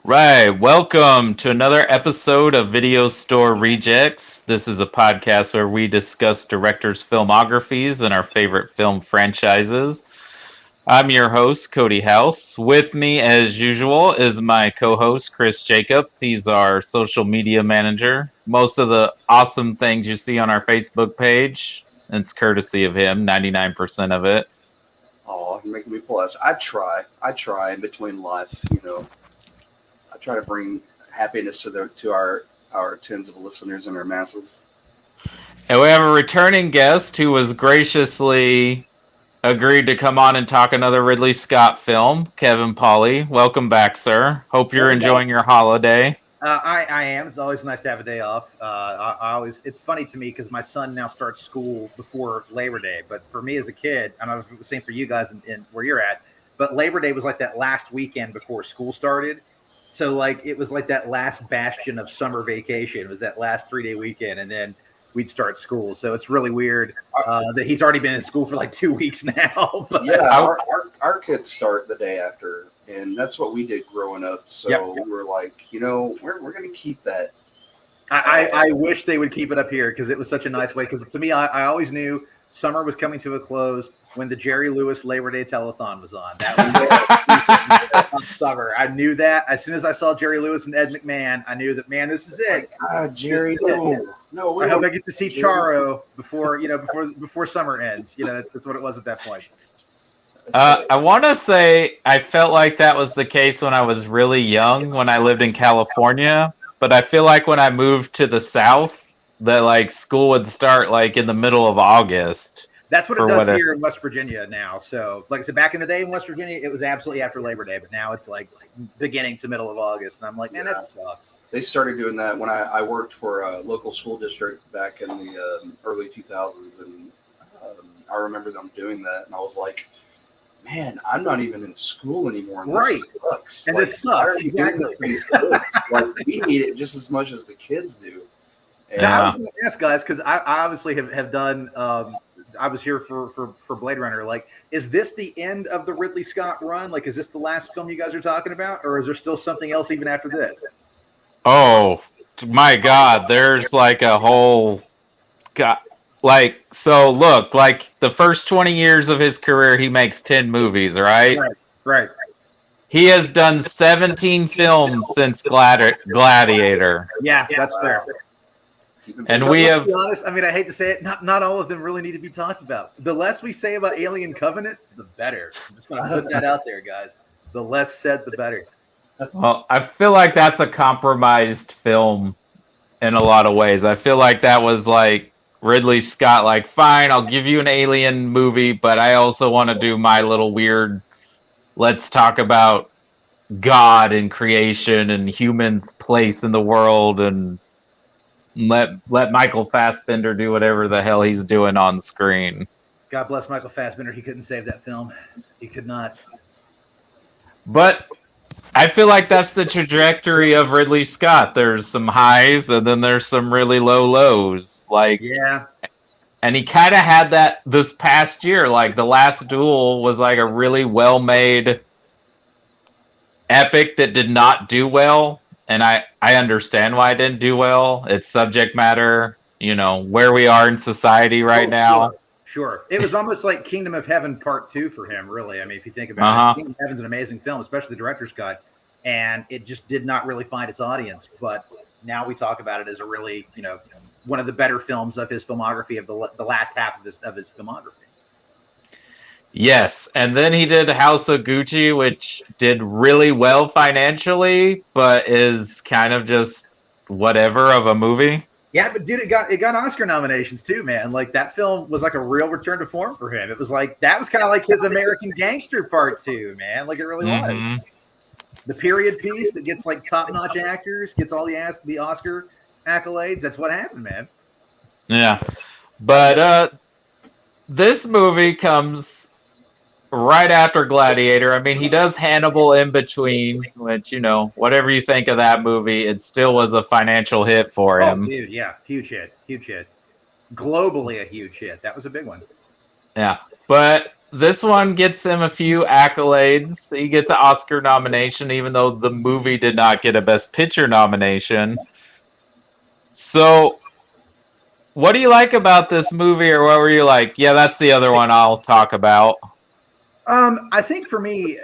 Right. Welcome to another episode of Video Store Rejects. This is a podcast where we discuss directors' filmographies and our favorite film franchises. I'm your host, Cody House. With me, as usual, is my co-host, Chris Jacobs. He's our social media manager. Most of the awesome things you see on our Facebook page, it's courtesy of him, 99% of it. Oh, you're making me blush. I try in between life, I try to bring happiness to our tens of listeners and our masses. And we have a returning guest who was graciously agreed to come on and talk another Ridley Scott film, Kevin Pauly. Welcome back, sir. Hope you're enjoying your holiday. I am. It's always nice to have a day off. It's funny to me because my son now starts school before Labor Day. But for me as a kid, I don't know if it was the same for you guys in where you're at, but Labor Day was like that last weekend before school started. So like it was like that last bastion of summer vacation. It was that last 3-day weekend, and then we'd start school. So it's really weird that he's already been in school for like 2 weeks now. But yeah, our kids start the day after, and that's what we did growing up. So yep. We were like, we're going to keep that. I wish they would keep it up here because it was such a nice way. Because to me, I always knew summer was coming to a close when the Jerry Lewis Labor Day telethon was on. That was summer. I knew that as soon as I saw Jerry Lewis and Ed McMahon. I knew that, man, this is it. Jerry, no. I hope I get to see Charo before summer ends. That's what it was at that point. I want to say I felt like that was the case when I was really young, when I lived in California. But I feel like when I moved to the South, that like school would start like in the middle of August. That's what it does here in West Virginia now. So, like I said, back in the day in West Virginia, it was absolutely after Labor Day, but now it's like beginning to middle of August. And I'm like, man, that sucks. They started doing that when I worked for a local school district back in the early 2000s. And I remember them doing that. And I was like, man, I'm not even in school anymore. And right. This sucks. And it sucks. Exactly. Like, we need it just as much as the kids do. And now, I was going to ask, guys, because I obviously have done I was here for Blade Runner. Like, is this the end of the Ridley Scott run? Like, is this the last film you guys are talking about? Or is there still something else even after this? Oh, my God. There's like a whole... so look, like the first 20 years of his career, he makes 10 movies, right? Right. He has done 17 films since Gladiator. Yeah, that's fair. And we have... To be honest, I mean, I hate to say it, not all of them really need to be talked about. The less we say about Alien Covenant, the better. I'm just going to put that out there, guys. The less said, the better. Well, I feel like that's a compromised film in a lot of ways. I feel like that was like Ridley Scott, like, fine, I'll give you an Alien movie, but I also want to do my little weird, let's talk about God and creation and humans' place in the world, and let Michael Fassbender do whatever the hell he's doing on screen. God bless Michael Fassbender. He couldn't save that film. He could not. But I feel like that's the trajectory of Ridley Scott. There's some highs and then there's some really low lows. Like, yeah. And he kind of had that this past year. Like, The Last Duel was like a really well-made epic that did not do well. And I understand why it didn't do well. It's subject matter, where we are in society right now. Sure. It was almost like Kingdom of Heaven Part 2 for him, really. I mean, if you think about it, Kingdom of Heaven's an amazing film, especially the director's cut. And it just did not really find its audience. But now we talk about it as a really, one of the better films of his filmography, of the last half of his filmography. Yes, and then he did House of Gucci, which did really well financially, but is kind of just whatever of a movie. Yeah, but dude, it got Oscar nominations too, man. Like, that film was like a real return to form for him. It was like, that was kind of like his American Gangster Part 2, man. Like, it really was. The period piece that gets like top-notch actors, gets all the Oscar accolades. That's what happened, man. Yeah, but this movie comes right after Gladiator. I mean, he does Hannibal in between, which, whatever you think of that movie, it still was a financial hit for him. Dude, yeah, huge hit. Globally a huge hit. That was a big one. Yeah, but this one gets him a few accolades. He gets an Oscar nomination, even though the movie did not get a Best Picture nomination. So, what do you like about this movie, or what were you like? Yeah, that's the other one I'll talk about. I think for me,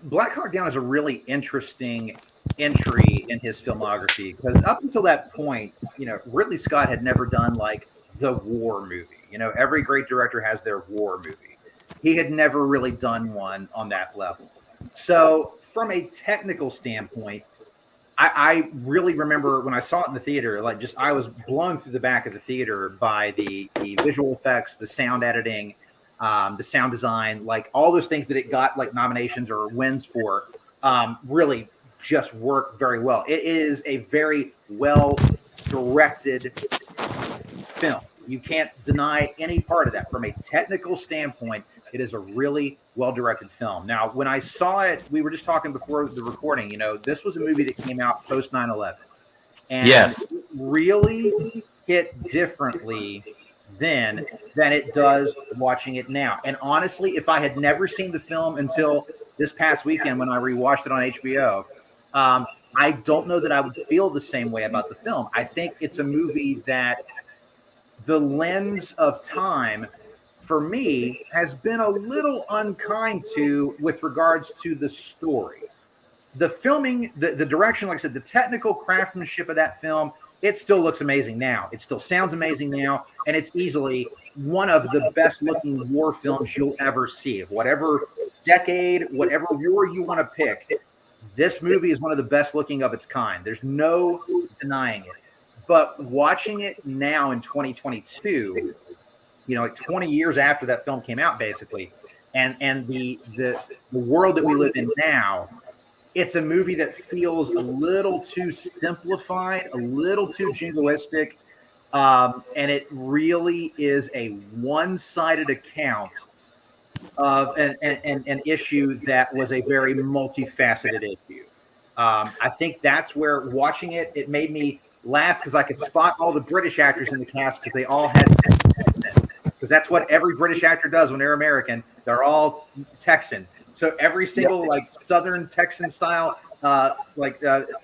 Black Hawk Down is a really interesting entry in his filmography because up until that point, Ridley Scott had never done like the war movie. Every great director has their war movie. He had never really done one on that level. So, from a technical standpoint, I really remember when I saw it in the theater, I was blown through the back of the theater by the visual effects, the sound editing, the sound design, like all those things that it got like nominations or wins for, really just work very well. It is a very well directed film. You can't deny any part of that. From a technical standpoint, it is a really well-directed film. Now, when I saw it, we were just talking before the recording, this was a movie that came out post 9/11. And Yes. it really hit differently then than it does watching it now. And honestly, if I had never seen the film until this past weekend when I rewatched it on HBO, I don't know that I would feel the same way about the film. I think it's a movie that the lens of time for me has been a little unkind to with regards to the story. The filming, the direction, like I said, the technical craftsmanship of that film, it still looks amazing now. It still sounds amazing now. And it's easily one of the best looking war films you'll ever see. Whatever decade, whatever war you want to pick, this movie is one of the best looking of its kind. There's no denying it. But watching it now in 2022, like 20 years after that film came out, basically, and the world that we live in now, it's a movie that feels a little too simplified, a little too jingoistic, and it really is a one-sided account of an issue that was a very multifaceted issue. I think that's where watching it, it made me laugh because I could spot all the British actors in the cast because they all had accents. Because that's what every British actor does when they're American. They're all Texan. So every single like Southern Texan style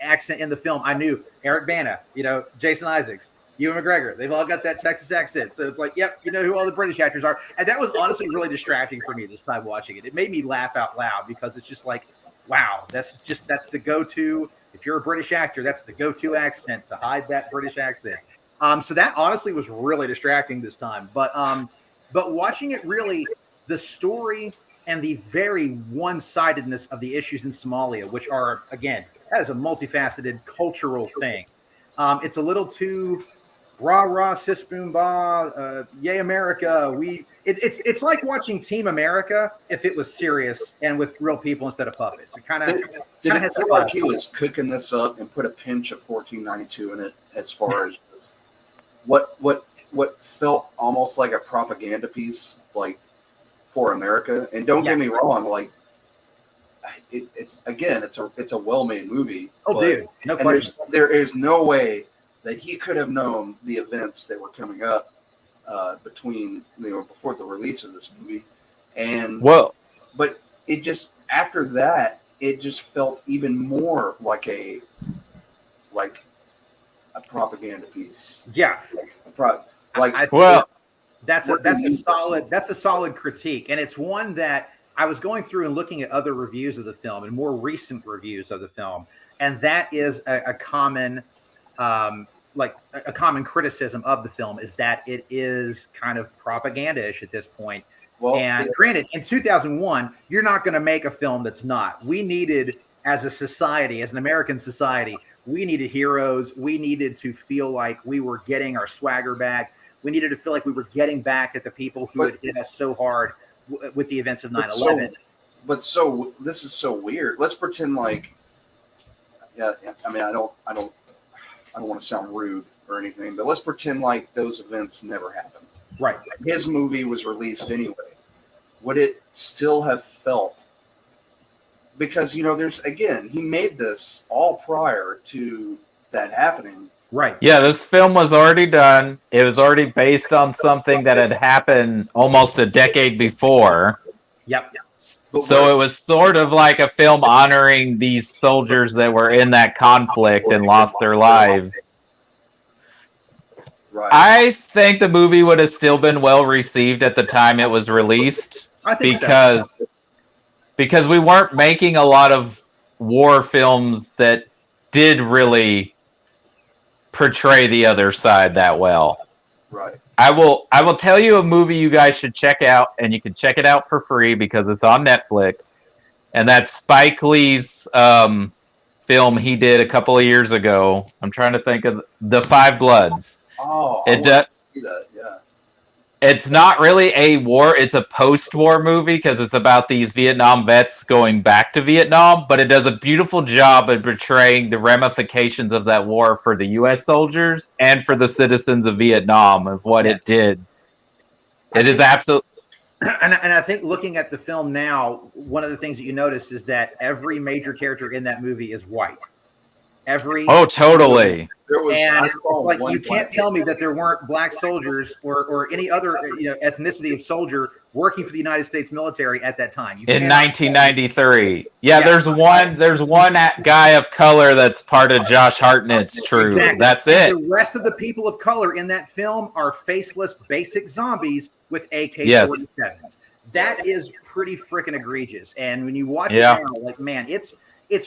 accent in the film, I knew Eric Bana, Jason Isaacs, Ewan McGregor. They've all got that Texas accent. So it's like, yep, you know who all the British actors are. And that was honestly really distracting for me this time watching it. It made me laugh out loud because it's just like, wow, that's the go-to. If you're a British actor, that's the go-to accent to hide that British accent. So that honestly was really distracting this time. But watching it, really, the story and the very one-sidedness of the issues in Somalia, which are, again, that is a multifaceted cultural thing. It's a little too rah, sis, boom, ba, yay, America. It's like watching Team America if it was serious and with real people instead of puppets. It kind of did it feel like he was cooking this up and put a pinch of 1492 in it as far as just what felt almost like a propaganda piece, like for America. And don't get me wrong, like it's a well-made movie. Oh, dude, no question. There is no way that he could have known the events that were coming up between before the release of this movie, but it just after that it just felt even more like a propaganda piece. Yeah, that's a solid critique, and it's one that I was going through and looking at other reviews of the film and more recent reviews of the film, and that is a common. A common criticism of the film is that it is kind of propaganda-ish at this point. Well, and granted, in 2001, you're not going to make a film that's not. We needed, as a society, as an American society, we needed heroes. We needed to feel like we were getting our swagger back. We needed to feel like we were getting back at the people who had hit us so hard with the events of 9/11. So this is so weird. Let's pretend like, I mean, I don't want to sound rude or anything, but let's pretend like those events never happened. Right. His movie was released anyway. Would it still have felt? Because, he made this all prior to that happening. Right. Yeah, this film was already done. It was already based on something that had happened almost a decade before. Yep. So it was sort of like a film honoring these soldiers that were in that conflict and lost their lives. Right. I think the movie would have still been well received at the time it was released, I think because we weren't making a lot of war films that did really portray the other side that well. Right. I will tell you a movie you guys should check out, and you can check it out for free because it's on Netflix, and that's Spike Lee's film he did a couple of years ago. I'm trying to think of The Five Bloods. Oh, It does. See that, yeah. It's not really a war, it's a post-war movie because it's about these Vietnam vets going back to Vietnam, but it does a beautiful job of portraying the ramifications of that war for the US soldiers and for the citizens of Vietnam of what it did. It is absolutely. And I think looking at the film now, one of the things that you notice is that every major character in that movie is white. Oh, totally. There was, And I saw like one you can't tell me that there weren't black soldiers or any other ethnicity of soldier working for the United States military at that time. In 1993. Yeah, there's one guy of color that's part of Josh Hartnett's troop. Exactly. That's it. The rest of the people of color in that film are faceless basic zombies with AK-47s. Yes. That is pretty freaking egregious. And when you watch it now, like, man, it's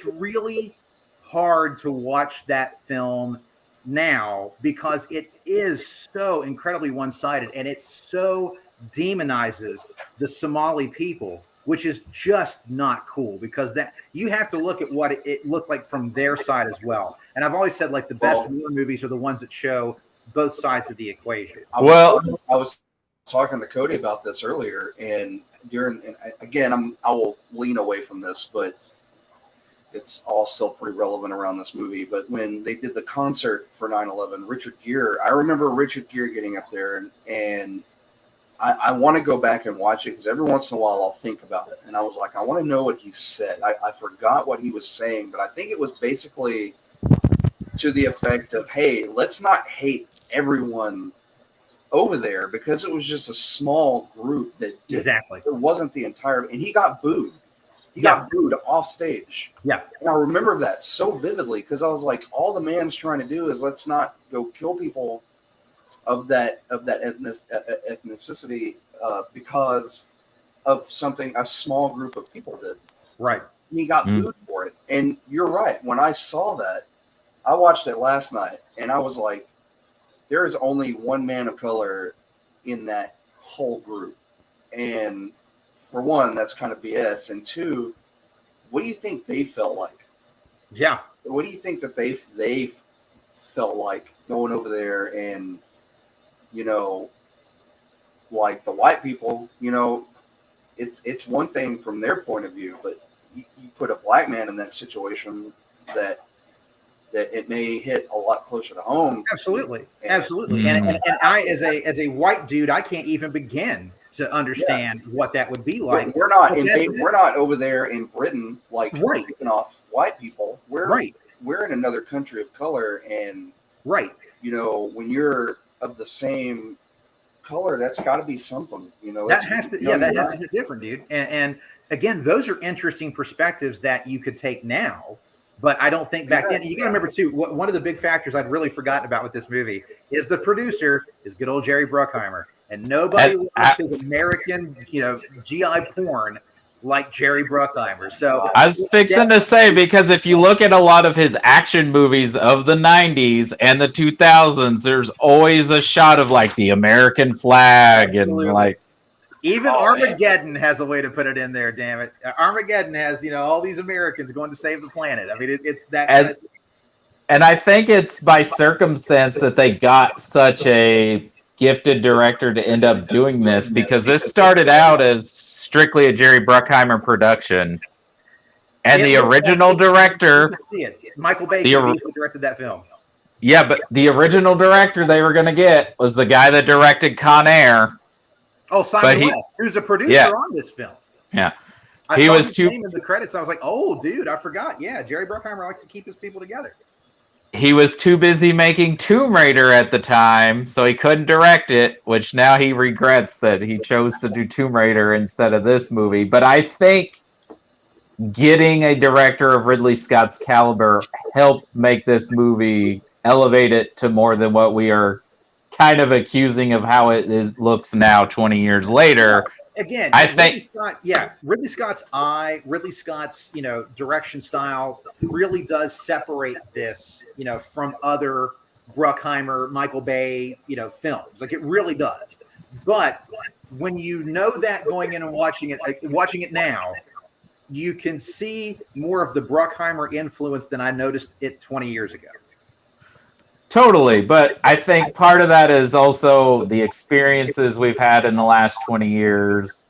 really hard to watch that film now because it is so incredibly one-sided and it so demonizes the Somali people, which is just not cool because that you have to look at what it looked like from their side as well. And I've always said like the best war movies are the ones that show both sides of the equation. I was talking to Cody about this earlier, and I will lean away from this, but it's all still pretty relevant around this movie. But when they did the concert for 9/11, Richard Gere, I remember Richard Gere getting up there, and I want to go back and watch it because every once in a while I'll think about it. And I was like, I want to know what he said. I forgot what he was saying, but I think it was basically to the effect of, hey, let's not hate everyone over there because it was just a small group that did. Exactly. It wasn't the entire, and he got booed. He got booed off stage. Yeah. And I remember that so vividly because I was like, all the man's trying to do is let's not go kill people of that ethnicity because of something a small group of people did. Right. And he got booed for it. And you're right. When I saw that, I watched it last night and I was like, there is only one man of color in that whole group. And for one, that's kind of BS. And two, what do you think they felt like? Yeah. What do you think that they felt like going over there and, like the white people, it's one thing from their point of view, but you put a black man in that situation that it may hit a lot closer to home. Absolutely. Absolutely. And I, as a white dude, I can't even begin to understand what that would be like. We're not over there in Britain, like picking off white people. We're in another country of color. And, when you're of the same color, that's got to be something, that has to be different, dude. And again, those are interesting perspectives that you could take now. But I don't think back then. You got to remember too. One of the big factors I'd really forgotten about with this movie is the producer is good old Jerry Bruckheimer, and nobody wants his American, GI porn like Jerry Bruckheimer. So I was fixing to say because if you look at a lot of his action movies of the '90s and the 2000s, there's always a shot of like the American flag and like. Even Armageddon has a way to put it in there, damn it. Armageddon has, all these Americans going to save the planet. I mean, it's that. And I think it's by circumstance that they got such a gifted director to end up doing this because this started out as strictly a Jerry Bruckheimer production. And the original director. Michael Bay directed that film. Yeah, but the original director they were going to get was the guy that directed Con Air. Oh, Simon West, who's a producer on this film. Yeah. He was his name in the credits. I was like, oh, dude, I forgot. Yeah, Jerry Bruckheimer likes to keep his people together. he was too busy making Tomb Raider at the time, so he couldn't direct it, which now he regrets that he chose to do Tomb Raider instead of this movie. But I think getting a director of Ridley Scott's caliber helps make this movie elevate it to more than what we are kind of accusing of how looks now 20 years later. Again, I think Ridley Scott's eye, Ridley Scott's, direction style really does separate this, from other Bruckheimer, Michael Bay, films. Like, it really does. But when you know that going in and watching it now, you can see more of the Bruckheimer influence than I noticed it 20 years ago. Totally, but I think part of that is also the experiences we've had in the last 20 years,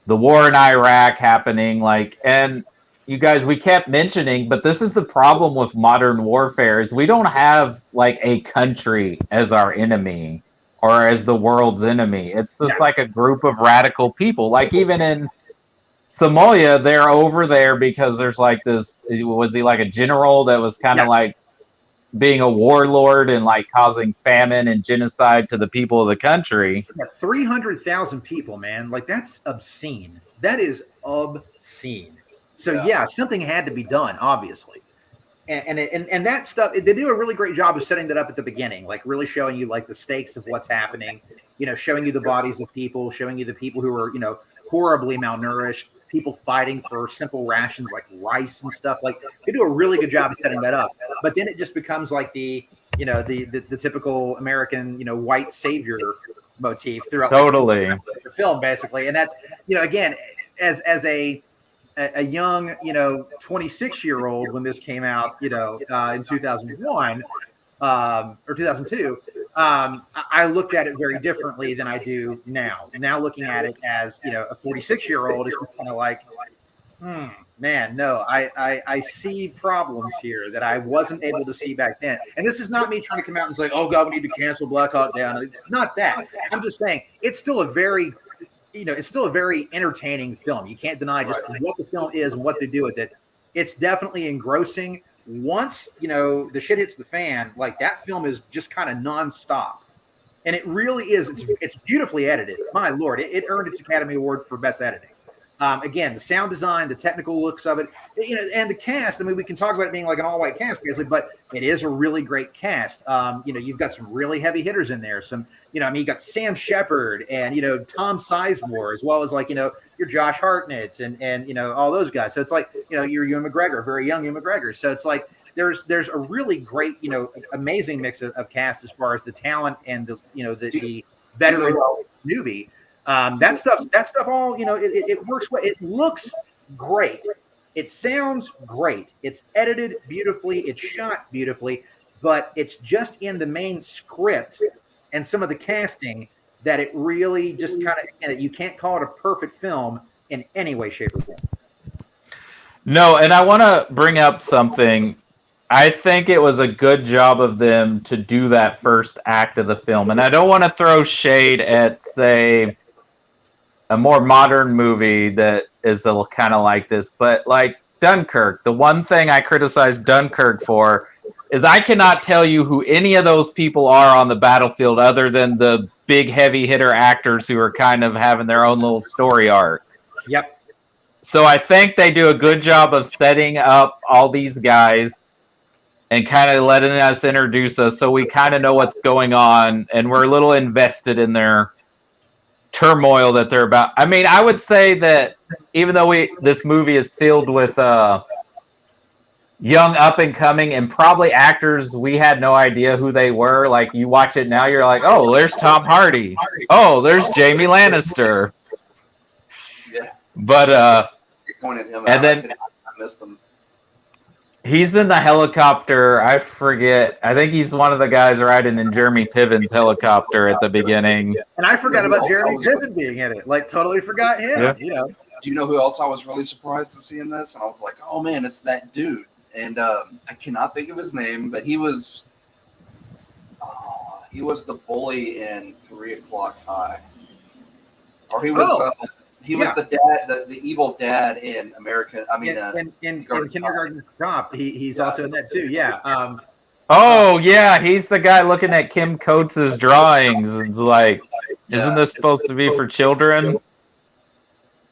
the war in Iraq happening, and you guys, we kept mentioning, but this is the problem with modern warfare, is we don't have a country as our enemy or as the world's enemy. It's just like a group of radical people. Like, even in Somalia, they're over there because there's this, was he a general that was kind of being a warlord and causing famine and genocide to the people of the country. 300,000 people, man. That's obscene. That is obscene. So something had to be done, obviously. And that stuff, they do a really great job of setting that up at the beginning, really showing you the stakes of what's happening, showing you the bodies of people, showing you the people who are, horribly malnourished, people fighting for simple rations like rice and stuff. They do a really good job of setting that up. But then it just becomes the typical American, white savior motif throughout the film, basically. And that's, again, as a young, 26-year-old when this came out, in 2001 or 2002, I looked at it very differently than I do now. Now looking at it as, a 46-year-old, is kind of man, no, I see problems here that I wasn't able to see back then. And this is not me trying to come out and say, oh God, we need to cancel Black Hawk Down. It's not that. I'm just saying it's still a very entertaining film. You can't deny just what the film is and what they do with it. It's definitely engrossing. Once, the shit hits the fan, that film is just kind of nonstop. And it really is. It's beautifully edited. My Lord, it earned its Academy Award for Best Editing. Again, the sound design, the technical looks of it, and the cast. I mean, we can talk about it being an all-white cast, basically, but it is a really great cast. You've got some really heavy hitters in there. Some, you got Sam Shepard and, Tom Sizemore, as well as your Josh Hartnett and all those guys. So it's your Ewan McGregor, very young Ewan McGregor. So it's there's a really great, amazing mix of cast as far as the talent and the veteran newbie. That stuff all, it works well. It looks great. It sounds great. It's edited beautifully. It's shot beautifully, but it's just in the main script and some of the casting that it really just kind of, you can't call it a perfect film in any way, shape, or form. No, and I want to bring up something. I think it was a good job of them to do that first act of the film. And I don't want to throw shade at, say, a more modern movie that is a kind of like this, but Dunkirk, the one thing I criticize Dunkirk for is I cannot tell you who any of those people are on the battlefield other than the big heavy hitter actors who are kind of having their own little story arc. Yep. So I think they do a good job of setting up all these guys and kind of letting us introduce us so we kind of know what's going on and we're a little invested in their turmoil that they're about. I mean, I would say that even though this movie is filled with young up and coming and probably actors we had no idea who they were. You watch it now, you're like, oh, there's Tom Hardy. Oh, there's Jamie Lannister. Yeah. But pointed him and out. then I missed him. He's in the helicopter. I forget. I think he's one of the guys riding in Jeremy Piven's helicopter at the beginning. And I forgot about Jeremy Piven being in it. Totally forgot him. Yeah. Do you know who else I was really surprised to see in this? And I was like, oh man, it's that dude. And I cannot think of his name, but he was the bully in 3 O'Clock High, or he was. He was the dad, the evil dad in American. I mean, in Kindergarten Cop, he's also in that too. Yeah. Oh yeah, he's the guy looking at Kim Coates' drawings. It's like, isn't this supposed to be for children?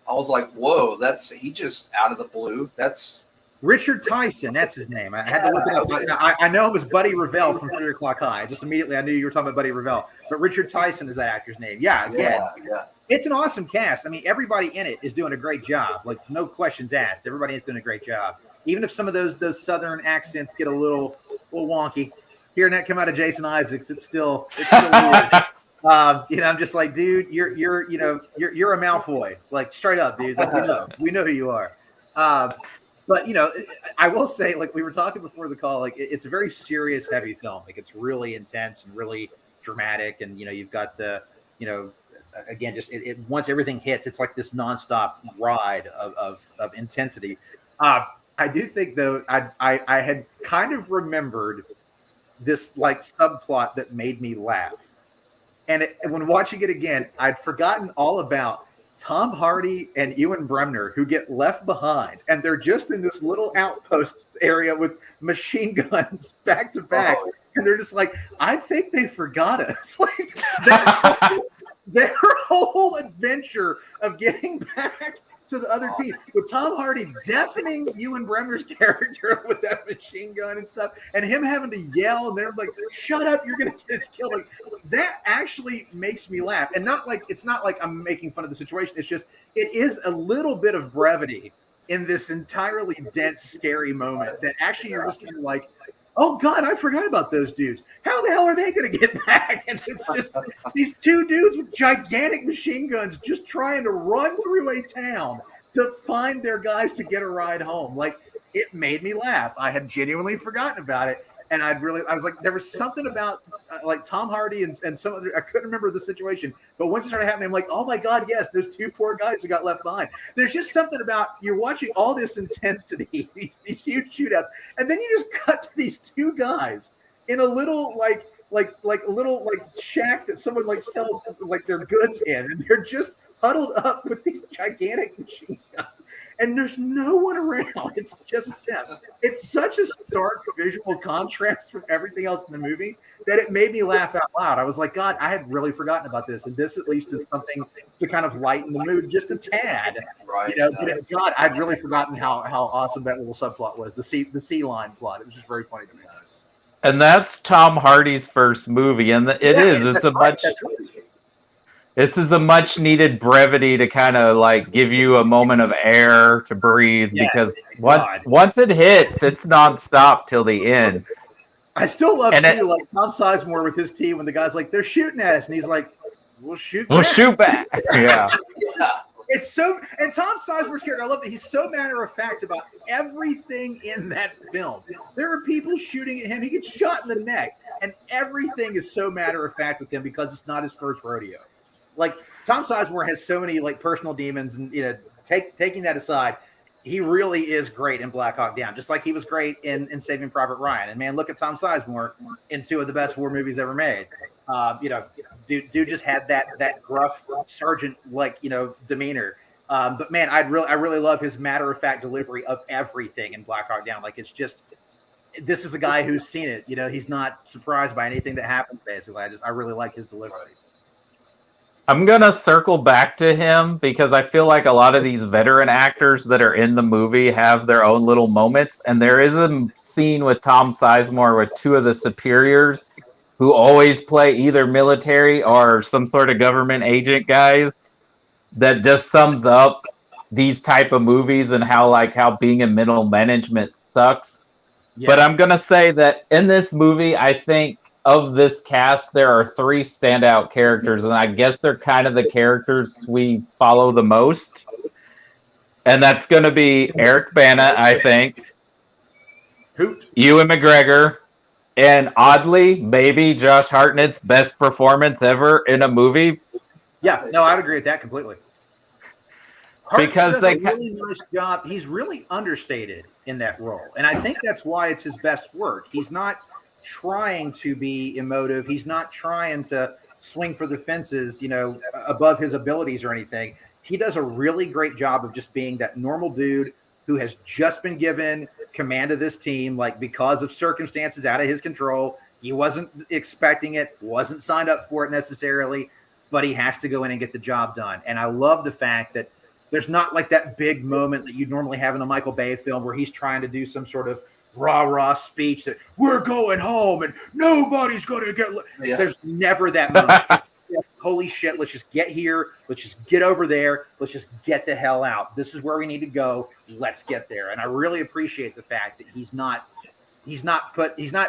I was like, whoa, he just out of the blue. That's Richard Tyson, that's his name. I had to look it up. I know it was Buddy Revell from 3 O'Clock High. Just immediately I knew you were talking about Buddy Revell. But Richard Tyson is that actor's name. Yeah, again, it's an awesome cast. I mean, everybody in it is doing a great job. Like, no questions asked. Everybody is doing a great job. Even if some of those southern accents get a little wonky. Hearing that come out of Jason Isaacs, it's still weird. I'm just like, dude, you're a Malfoy, like straight up, dude. Like, we know who you are. But I will say, like we were talking before the call, like it's a very serious, heavy film. Like it's really intense and really dramatic, and you've got the, again, just it once everything hits, it's like this nonstop ride of intensity. I do think though, I had kind of remembered this like subplot that made me laugh. And when watching it again, I'd forgotten all about Tom Hardy and Ewan Bremner, who get left behind, and they're just in this little outpost area with machine guns back to back, and they're just like, I think they forgot us. Like their whole adventure of getting back to the other team, with Tom Hardy deafening Ewan Bremner's character with that machine gun and stuff, and him having to yell, and they're like, shut up, you're gonna get us killed. Like, that actually makes me laugh. And it's not like I'm making fun of the situation. It's just, it is a little bit of brevity in this entirely dense, scary moment that actually you're just kind of like, oh God, I forgot about those dudes. How the hell are they going to get back? And it's just these two dudes with gigantic machine guns just trying to run through a town to find their guys to get a ride home. Like, it made me laugh. I had genuinely forgotten about it. And I was like, there was something about like Tom Hardy and some other, I couldn't remember the situation, but once it started happening, I'm like, oh my God, yes, those two poor guys who got left behind. There's just something about, you're watching all this intensity, these huge shootouts, and then you just cut to these two guys in a little like a little shack that someone like sells like their goods in, and they're just huddled up with these gigantic machine guns, and there's no one around. It's just them. It's such a stark visual contrast from everything else in the movie that it made me laugh out loud. I was like, God, I had really forgotten about this, and this at least is something to kind of lighten the mood just a tad. right. But God, I'd really forgotten how awesome that little subplot was. The sea line plot. It was just very funny to me. And that's Tom Hardy's first movie, and this is a much needed brevity to kind of like give you a moment of air to breathe, because once it hits, it's nonstop till the end. I still love too, like Tom Sizemore with his team when the guy's like, they're shooting at us, and he's like, we'll shoot back. Yeah. It's so, and Tom Sizemore's character, I love that he's so matter of fact about everything in that film. There are people shooting at him. He gets shot in the neck, and everything is so matter of fact with him because it's not his first rodeo. Like, Tom Sizemore has so many like personal demons, and taking that aside, he really is great in Black Hawk Down, just like he was great in Saving Private Ryan. And man, look at Tom Sizemore in two of the best war movies ever made. Dude just had that gruff sergeant demeanor. But man, I really love his matter of fact delivery of everything in Black Hawk Down. Like, it's just, this is a guy who's seen it. He's not surprised by anything that happens. Basically, I really like his delivery. I'm going to circle back to him because I feel like a lot of these veteran actors that are in the movie have their own little moments. And there is a scene with Tom Sizemore with two of the superiors who always play either military or some sort of government agent guys that just sums up these type of movies and how being in middle management sucks. Yeah. But I'm going to say that in this movie, I think of this cast, there are three standout characters, and I guess they're kind of the characters we follow the most. And that's going to be Eric Bana, I think. Ewan McGregor. And oddly, maybe Josh Hartnett's best performance ever in a movie. Yeah, no, I would agree with that completely. Because they does a really nice job. He's really understated in that role, and I think that's why it's his best work. He's not trying to be emotive. He's not trying to swing for the fences, above his abilities or anything. He does a really great job of just being that normal dude who has just been given command of this team, like because of circumstances out of his control. He wasn't expecting it, wasn't signed up for it necessarily, but he has to go in and get the job done. And I love the fact that there's not like that big moment that you'd normally have in a Michael Bay film where he's trying to do some sort of rah-rah speech that we're going home and nobody's going to get. Yeah. There's never that moment. It's just, holy shit, let's just get here. Let's just get over there. Let's just get the hell out. This is where we need to go. Let's get there. And I really appreciate the fact that he's not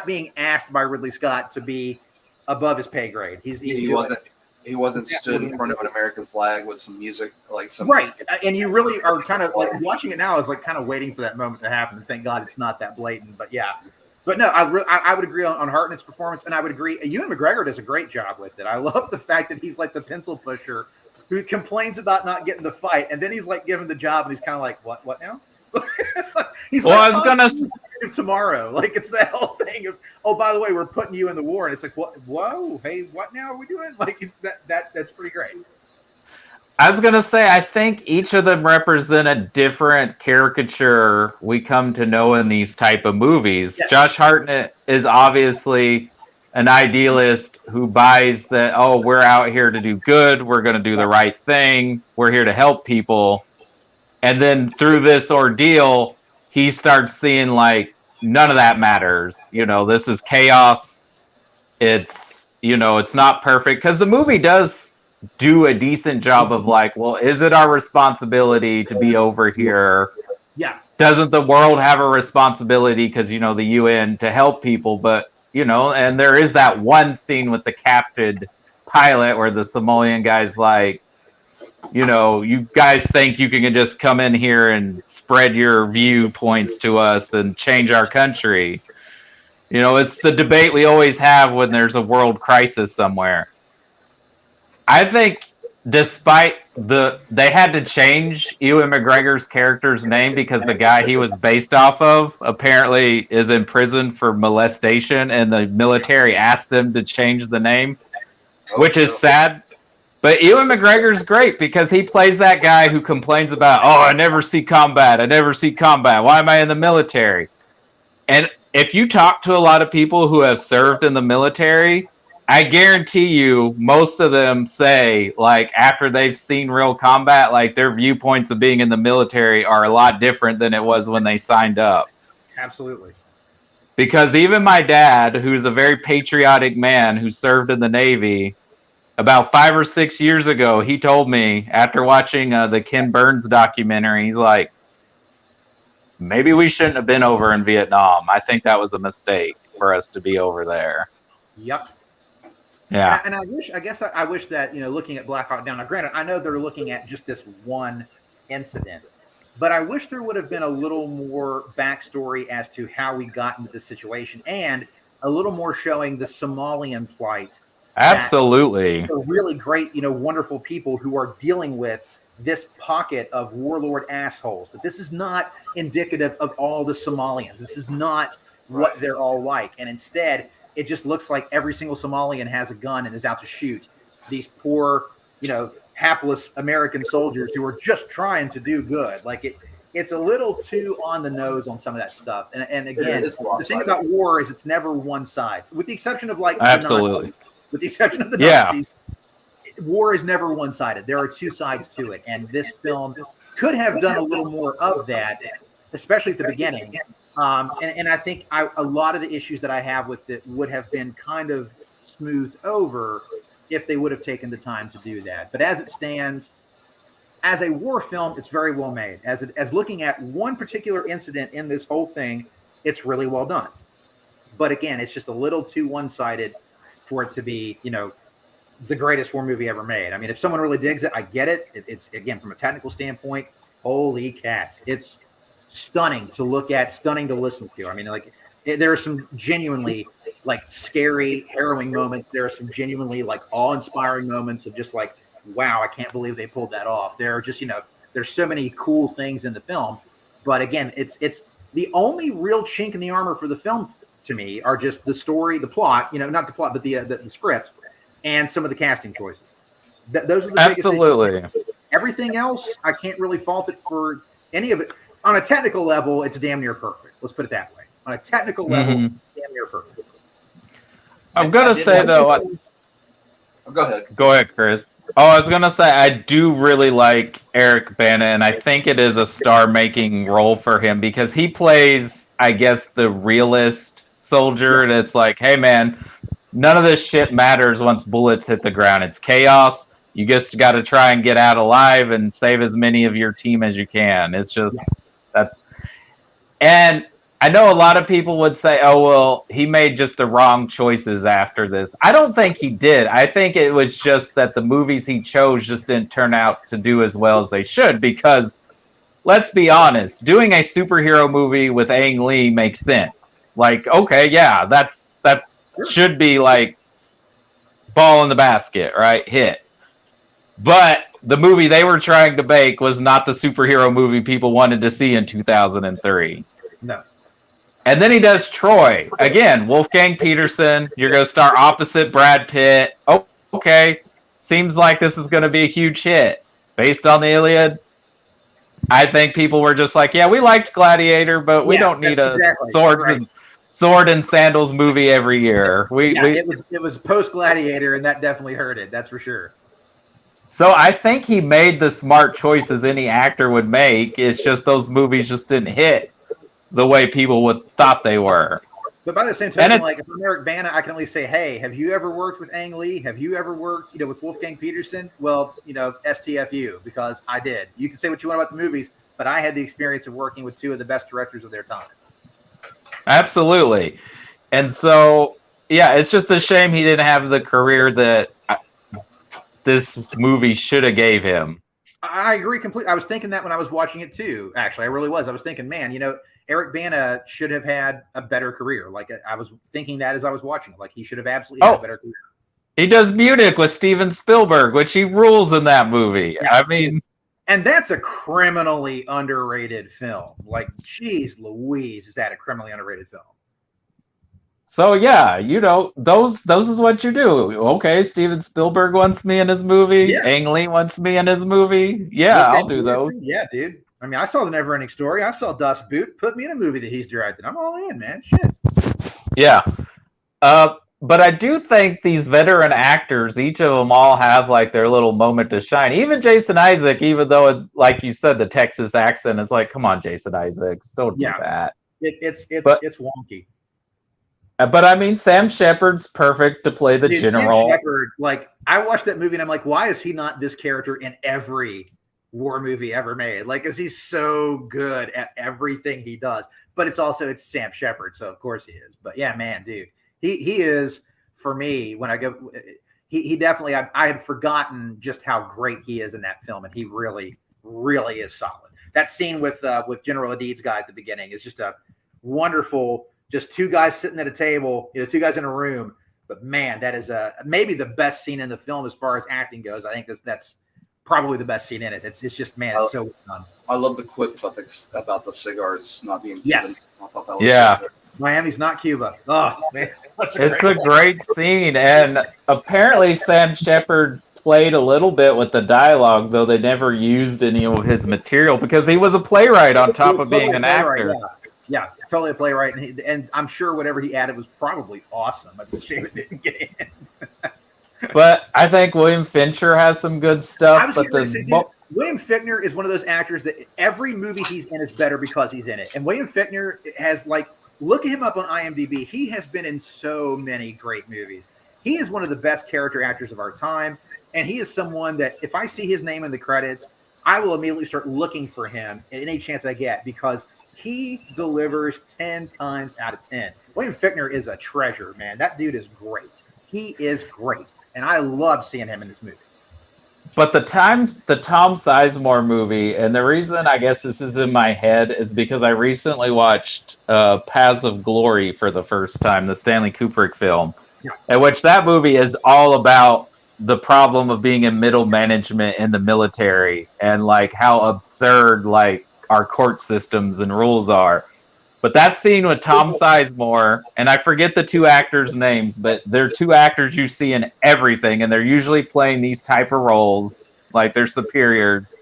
being asked by Ridley Scott to be above his pay grade. He wasn't stood in front of an American flag with some music, like some right. And you really are kind of like watching it now is like kind of waiting for that moment to happen. And thank God it's not that blatant. But yeah, but no, I would agree on Hartnett's performance, and I would agree. Ewan McGregor does a great job with it. I love the fact that he's like the pencil pusher who complains about not getting the fight, and then he's like given the job, and he's kind of like, what now? He's well, like, I was gonna tomorrow. Like it's that whole thing of, oh, by the way, we're putting you in the war, and it's like, what? Whoa, hey, what now are we doing? Like that's pretty great. I was gonna say, I think each of them represent a different caricature we come to know in these type of movies. Yes. Josh Hartnett is obviously an idealist who buys that, oh, we're out here to do good, we're gonna do the right thing, we're here to help people. And then through this ordeal, he starts seeing like none of that matters. You know, this is chaos. It's, you know, it's not perfect, because the movie does do a decent job of like, well, is it our responsibility to be over here? Yeah. Doesn't the world have a responsibility, because, you know, the UN, to help people? But, you know, and there is that one scene with the captured pilot where the Somalian guy's like, you know, you guys think you can just come in here and spread your viewpoints to us and change our country. You know, it's the debate we always have when there's a world crisis somewhere. I think despite they had to change Ewan McGregor's character's name because the guy he was based off of apparently is in prison for molestation, and the military asked him to change the name, which is sad. But Ewan McGregor's great because he plays that guy who complains about, oh, I never see combat. I never see combat. Why am I in the military? And if you talk to a lot of people who have served in the military, I guarantee you most of them say, like, after they've seen real combat, like, their viewpoints of being in the military are a lot different than it was when they signed up. Absolutely. Because even my dad, who's a very patriotic man who served in the Navy, about 5 or 6 years ago, he told me, after watching the Ken Burns documentary, he's like, maybe we shouldn't have been over in Vietnam. I think that was a mistake for us to be over there. Yep. Yeah. And I wish that, you know, looking at Black Hawk Down, now granted, I know they're looking at just this one incident, but I wish there would have been a little more backstory as to how we got into this situation, and a little more showing the Somalian plight. Absolutely. They're really great, you know, wonderful people who are dealing with this pocket of warlord assholes. That this is not indicative of all the Somalians. This is not what they're all like. And instead, it just looks like every single Somalian has a gun and is out to shoot these poor, you know, hapless American soldiers who are just trying to do good. Like it's a little too on the nose on some of that stuff. And again, the thing about war is it's never one side, with the exception of like absolutely. With the exception of the Nazis, war is never one-sided. There are two sides to it, and this film could have done a little more of that, especially at the beginning. And I think a lot of the issues that I have with it would have been kind of smoothed over if they would have taken the time to do that. But as it stands, as a war film, it's very well made. As looking at one particular incident in this whole thing, it's really well done. But again, it's just a little too one-sided for it to be, you know, the greatest war movie ever made. I mean, if someone really digs it, I get it. It's again, from a technical standpoint, holy cats. It's stunning to look at, stunning to listen to. I mean, like, there are some genuinely, like, scary, harrowing moments. There are some genuinely, like, awe-inspiring moments of just like, wow, I can't believe they pulled that off. There are just, you know, there's so many cool things in the film. But again, it's the only real chink in the armor for the film to me are just the story, the plot, you know, not the plot, but the script, and some of the casting choices. Those are the absolutely biggest things. Everything else, I can't really fault it for any of it. On a technical level, it's damn near perfect. Let's put it that way. On a technical level, damn near perfect. I'm gonna say though. Go ahead. Go ahead, Chris. Oh, I was gonna say I do really like Eric Bana, and I think it is a star-making role for him because he plays, I guess, the realist soldier. And it's like, hey, man, none of this shit matters once bullets hit the ground. It's chaos. You just got to try and get out alive and save as many of your team as you can. It's just that. And I know a lot of people would say, oh, well, he made just the wrong choices after this. I don't think he did. I think it was just that the movies he chose just didn't turn out to do as well as they should because, let's be honest, doing a superhero movie with Ang Lee makes sense. Like, okay, yeah, that should be like ball in the basket, right? Hit. But the movie they were trying to make was not the superhero movie people wanted to see in 2003. No. And then he does Troy. Again, Wolfgang Peterson. You're going to star opposite Brad Pitt. Oh, okay. Seems like this is going to be a huge hit. Based on the Iliad, I think people were just like, yeah, we liked Gladiator, but we don't need a sword and sandals movie every year. It was post Gladiator, and that definitely hurt it. That's for sure. So I think he made the smart choices any actor would make. It's just those movies just didn't hit the way people thought they were. But by the same token, like if I'm Eric Bana, I can at least say, hey, have you ever worked with Ang Lee? Have you ever worked, with Wolfgang Peterson? Well, STFU, because I did. You can say what you want about the movies, but I had the experience of working with two of the best directors of their time. Absolutely. And so, yeah, it's just a shame he didn't have the career that this movie should have gave him. I agree completely. I was thinking that when I was watching it too. Actually, I really was. I was thinking, man, Eric Bana should have had a better career. Like I was thinking that as I was watching it. Like he should have absolutely had a better career. He does Munich with Steven Spielberg, which he rules in that movie. Yeah. I mean, and that's a criminally underrated film. Like, geez, Louise, is that a criminally underrated film? So yeah, those is what you do. Okay, Steven Spielberg wants me in his movie. Yeah. Ang Lee wants me in his movie. Yeah, I'll do those. Yeah, dude. I mean, I saw The Neverending Story. I saw Dust Boot. Put me in a movie that he's directed. I'm all in, man. Shit. Yeah. But I do think these veteran actors, each of them all have like their little moment to shine. Even Jason Isaac, even though, like you said, the Texas accent, it's like, come on, Jason Isaacs, don't do that. It's wonky. But I mean, Sam Shepard's perfect to play the general. Sam Shepard, like I watched that movie and I'm like, why is he not this character in every war movie ever made? Like, because he's so good at everything he does. But it's Sam Shepard, so of course he is. But yeah, man, dude, he is for me when I go. He definitely. I had forgotten just how great he is in that film, and he really, really is solid. That scene with General Hadid's guy at the beginning is just a wonderful. Just two guys sitting at a table, two guys in a room. But man, that is maybe the best scene in the film as far as acting goes. I think that's probably the best scene in it. It's just, man, it's so fun. I love the quip about the cigars not being Cuban. Yes. I thought that was Miami's not Cuba. Oh man, it's a great scene, and apparently Sam Shepard played a little bit with the dialogue, though they never used any of his material because he was a playwright on top of being an actor. Yeah, totally a playwright, and I'm sure whatever he added was probably awesome. It's a shame it didn't get in. But I think William Fincher has some good stuff. But William Fichtner is one of those actors that every movie he's in is better because he's in it. And William Fichtner has look at him up on IMDb. He has been in so many great movies. He is one of the best character actors of our time, and he is someone that if I see his name in the credits, I will immediately start looking for him at any chance I get because he delivers 10 times out of 10. William Fichtner is a treasure, man. That dude is great. He is great. And I love seeing him in this movie. But the Tom Sizemore movie, and the reason I guess this is in my head is because I recently watched Paths of Glory for the first time, the Stanley Kubrick film, in which that movie is all about the problem of being in middle management in the military and like how absurd like our court systems and rules are. But that scene with Tom Sizemore, and I forget the two actors' names, but they're two actors you see in everything, and they're usually playing these type of roles, like they're superiors.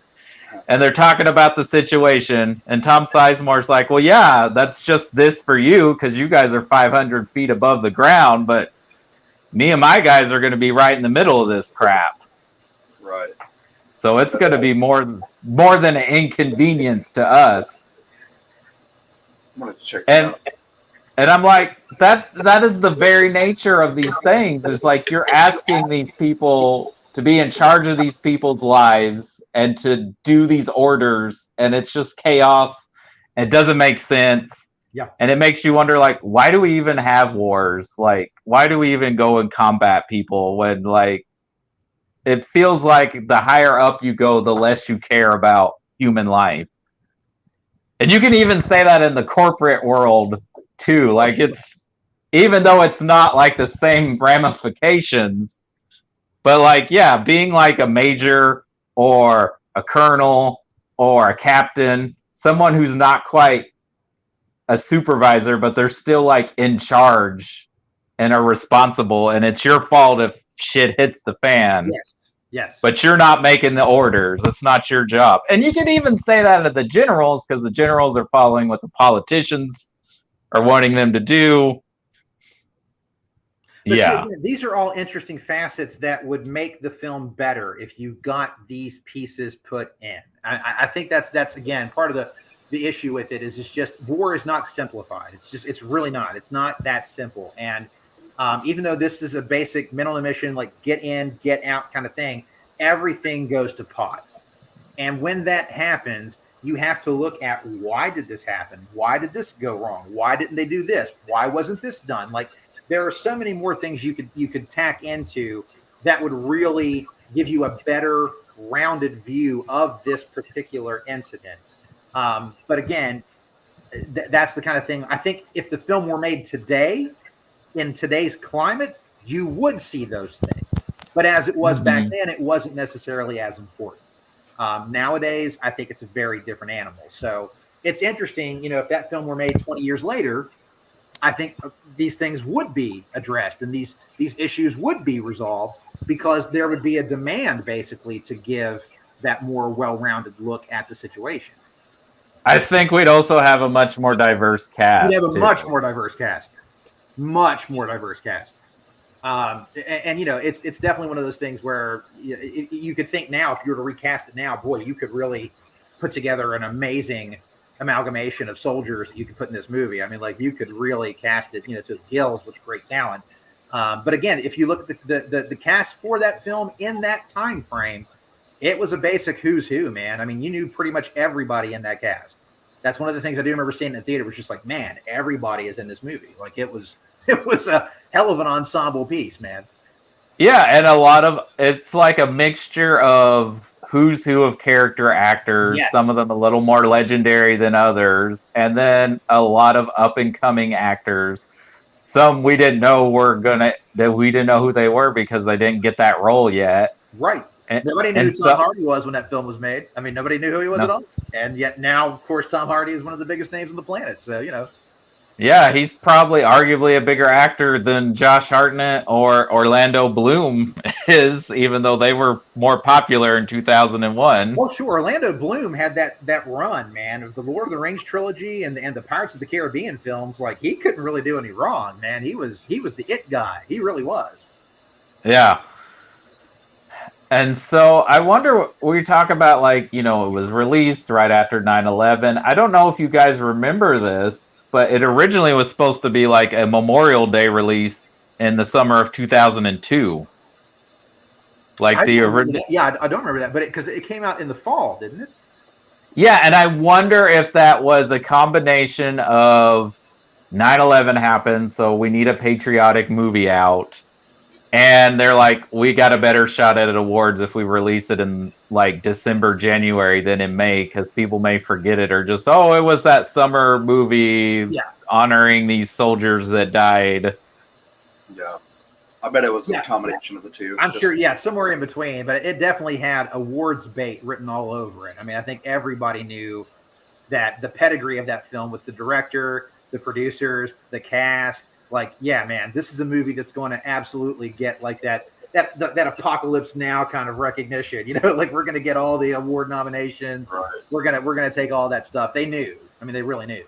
and they're talking about the situation, and Tom Sizemore's like, well, yeah, that's just this for you because you guys are 500 feet above the ground, but me and my guys are going to be right in the middle of this crap. Right. So it's going to be more than an inconvenience to us. I'm gonna check that out. And I'm like, that is the very nature of these things. It's like you're asking these people to be in charge of these people's lives and to do these orders, and it's just chaos. It doesn't make sense. Yeah. And it makes you wonder, like, why do we even have wars? Like, why do we even go and combat people when, like, it feels like the higher up you go, the less you care about human life. And you can even say that in the corporate world too. Like, it's, even though it's not like the same ramifications, but like, yeah, being like a major or a colonel or a captain, someone who's not quite a supervisor, but they're still like in charge and are responsible, and it's your fault if shit hits the fan. Yes. But you're not making the orders. It's not your job. And you can even say that of the generals, because the generals are following what the politicians are wanting them to do. But yeah. See, again, these are all interesting facets that would make the film better if you got these pieces put in. I think that's again part of the issue with it is it's just war is not simplified. It's really not. It's not that simple. And even though this is a basic mental mission, like get in, get out kind of thing, everything goes to pot. And when that happens, you have to look at why did this happen? Why did this go wrong? Why didn't they do this? Why wasn't this done? Like, there are so many more things you could tack into that would really give you a better rounded view of this particular incident. But again, that's the kind of thing. I think if the film were made today, in today's climate, you would see those things. But as it was back then, it wasn't necessarily as important. Nowadays, I think it's a very different animal. So it's interesting, if that film were made 20 years later, I think these things would be addressed and these issues would be resolved because there would be a demand basically to give that more well-rounded look at the situation. I think we'd also have a much more diverse cast. We'd have a much more diverse cast. Much more diverse cast. And it's definitely one of those things where you could think now, if you were to recast it now, boy, you could really put together an amazing amalgamation of soldiers that you could put in this movie. I mean, like, you could really cast it, to the gills with great talent. But again, if you look at the cast for that film in that time frame, it was a basic who's who, man. I mean, you knew pretty much everybody in that cast. That's one of the things I do remember seeing in the theater was just like, man, everybody is in this movie. Like, it was a hell of an ensemble piece, man. Yeah, and it's like a mixture of who's who of character actors, Yes. Some of them a little more legendary than others, and then a lot of up-and-coming actors. Some we didn't know we didn't know who they were because they didn't get that role yet. Right. Nobody knew who Tom Hardy was when that film was made. I mean, nobody knew who he was at all. And yet now, of course, Tom Hardy is one of the biggest names on the planet. So, Yeah, he's probably arguably a bigger actor than Josh Hartnett or Orlando Bloom is, even though they were more popular in 2001. Well, sure. Orlando Bloom had that run, man, of the Lord of the Rings trilogy and the Pirates of the Caribbean films. Like, he couldn't really do any wrong, man. He was the it guy. He really was. Yeah. And so I wonder, we talk about, like, it was released right after 9/11. I don't know if you guys remember this, but it originally was supposed to be like a Memorial Day release in the summer of 2002. Like I don't remember that, but because it came out in the fall, didn't it? Yeah, and I wonder if that was a combination of 9/11 happened, so we need a patriotic movie out. And they're like, we got a better shot at awards if we release it in like December, January than in May, because people may forget it or just, it was that summer movie honoring these soldiers that died. Yeah. I bet it was a combination of the two. I'm sure, somewhere in between, but it definitely had awards bait written all over it. I mean, I think everybody knew that the pedigree of that film with the director, the producers, the cast. Like, yeah, man, this is a movie that's going to absolutely get like that that Apocalypse Now kind of recognition. You know, like we're going to get all the award nominations. Right. We're gonna take all that stuff. They knew. I mean, they really knew.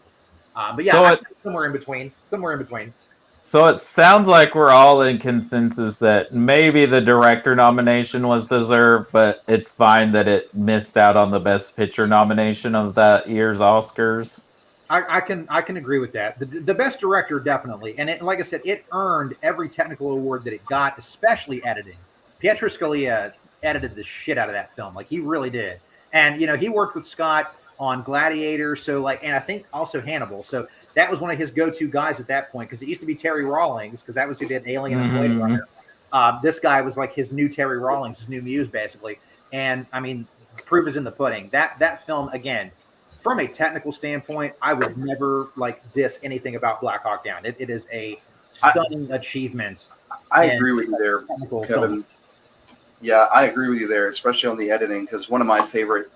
But yeah, So somewhere in between. Somewhere in between. So it sounds like we're all in consensus that maybe the director nomination was deserved, but it's fine that it missed out on the Best Picture nomination of that year's Oscars. I can agree with that. The best director definitely, and like I said, it earned every technical award that it got, especially editing. Pietro Scalia edited the shit out of that film, like he really did. And you know, he worked with Scott on Gladiator, so like, and I think also Hannibal. So that was one of his go-to guys at that point, because it used to be Terry Rawlings, because that was who did Alien and Blade Runner. This guy was like his new Terry Rawlings, his new muse, basically. And I mean, proof is in the pudding. That film, again, from a technical standpoint, I would never like diss anything about Black Hawk Down. It is a stunning achievement. I agree with you there, Kevin. Film. Yeah, I agree with you there, especially on the editing, because one of my favorite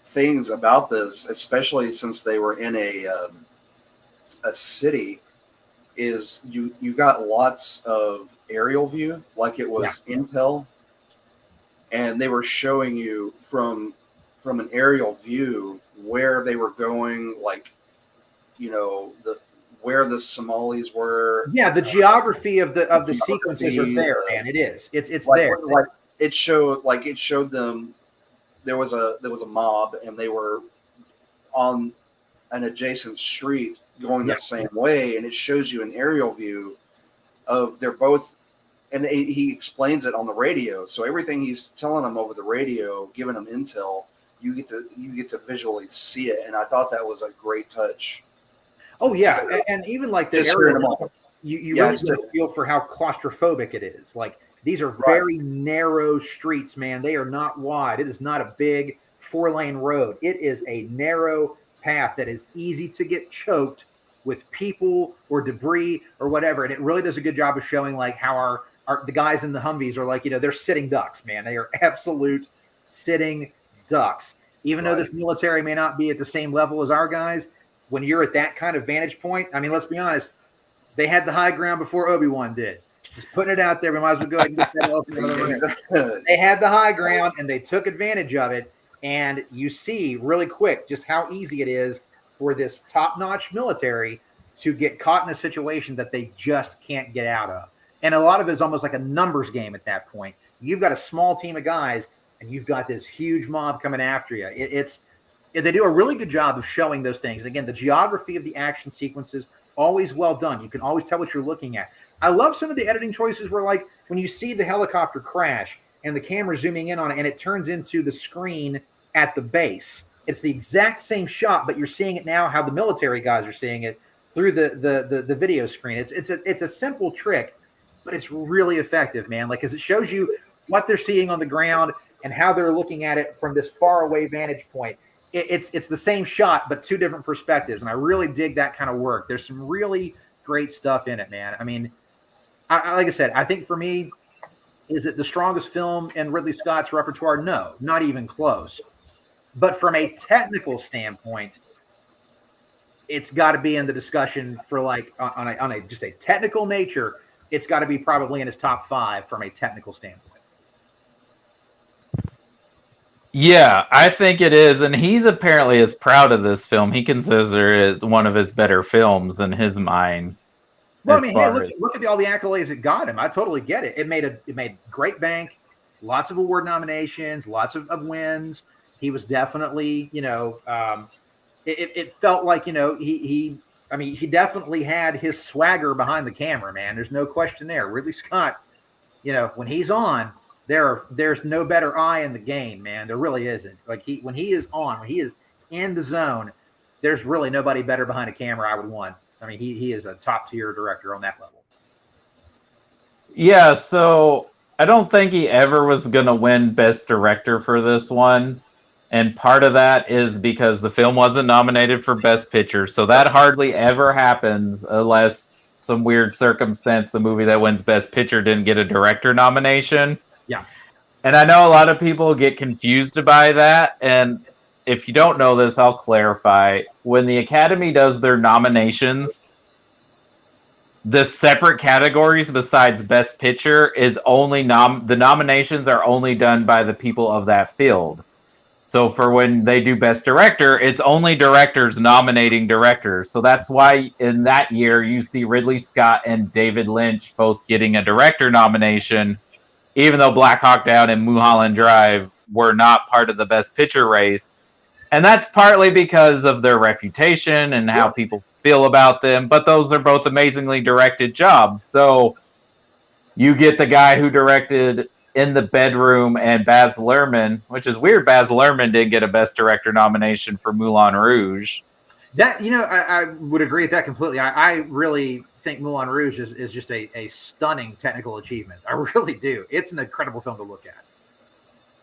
things about this, especially since they were in a city, is you got lots of aerial view, like it was intel, and they were showing you from an aerial view where they were going, like, you know, where the Somalis were. Yeah, the geography of the sequences are there, man. It is. It's like, there. Like it showed them. There was a mob, and they were on an adjacent street going the same way, and it shows you an aerial view of they're both, and he explains it on the radio. So everything he's telling them over the radio, giving them intel, you get to visually see it, and I thought that was a great touch. Oh yeah, so, and even like the aerial, you really get a feel for how claustrophobic it is. Like, these are very narrow streets, man. They are not wide. It is not a big 4-lane road. It is a narrow path that is easy to get choked with people or debris or whatever. And it really does a good job of showing like how the guys in the Humvees are like, you know, they're sitting ducks, man. They are absolute sitting ducks. Even though this military may not be at the same level as our guys, when you're at that kind of vantage point, I mean, let's be honest, they had the high ground before Obi-Wan did. Just putting it out there, we might as well go ahead and get that elephant out of the room. They had the high ground, and they took advantage of it. And you see really quick just how easy it is for this top-notch military to get caught in a situation that they just can't get out of. And a lot of it is almost like a numbers game at that point. You've got a small team of guys, and you've got this huge mob coming after you. They do a really good job of showing those things. And again, the geography of the action sequences, always well done. You can always tell what you're looking at. I love some of the editing choices where, like, when you see the helicopter crash and the camera zooming in on it and it turns into the screen at the base. It's the exact same shot, but you're seeing it now how the military guys are seeing it through the video screen. It's a simple trick, but it's really effective, man. Like, because it shows you what they're seeing on the ground and how they're looking at it from this far away vantage point. It's the same shot, but two different perspectives. And I really dig that kind of work. There's some really great stuff in it, man. I mean, like I said, I think for me, is it the strongest film in Ridley Scott's repertoire? No, not even close. But from a technical standpoint, it's got to be in the discussion for like on a just a technical nature. It's got to be probably in his top 5 from a technical standpoint. Yeah, I think it is, and he's apparently as proud of this film. He considers it one of his better films in his mind. Well, I mean, hey, look at all the accolades it got him. I totally get it. It made great bank, lots of award nominations, lots of wins. He was definitely, you know, it felt like, you know, he definitely had his swagger behind the camera, man. There's no question there. Ridley Scott, you know, when he's on, there's no better eye in the game, man. There really isn't. Like when he is on, when he is in the zone, there's really nobody better behind a camera I would want. I mean, he is a top tier director on that level. Yeah, so I don't think he ever was gonna win Best Director for this one. And part of that is because the film wasn't nominated for Best Picture. So that hardly ever happens unless some weird circumstance the movie that wins Best Picture didn't get a director nomination. Yeah. And I know a lot of people get confused by that. And if you don't know this, I'll clarify. When the Academy does their nominations, the separate categories besides Best Picture is only the nominations are only done by the people of that field. So for when they do Best Director, it's only directors nominating directors. So that's why in that year you see Ridley Scott and David Lynch both getting a director nomination, even though Black Hawk Down and Mulholland Drive were not part of the Best Picture race. And that's partly because of their reputation and how people feel about them. But those are both amazingly directed jobs. So you get the guy who directed In the Bedroom and Baz Luhrmann, which is weird. Baz Luhrmann didn't get a Best Director nomination for Moulin Rouge. That, I would agree with that completely. I really think Moulin Rouge is just a stunning technical achievement. I really do. It's an incredible film to look at.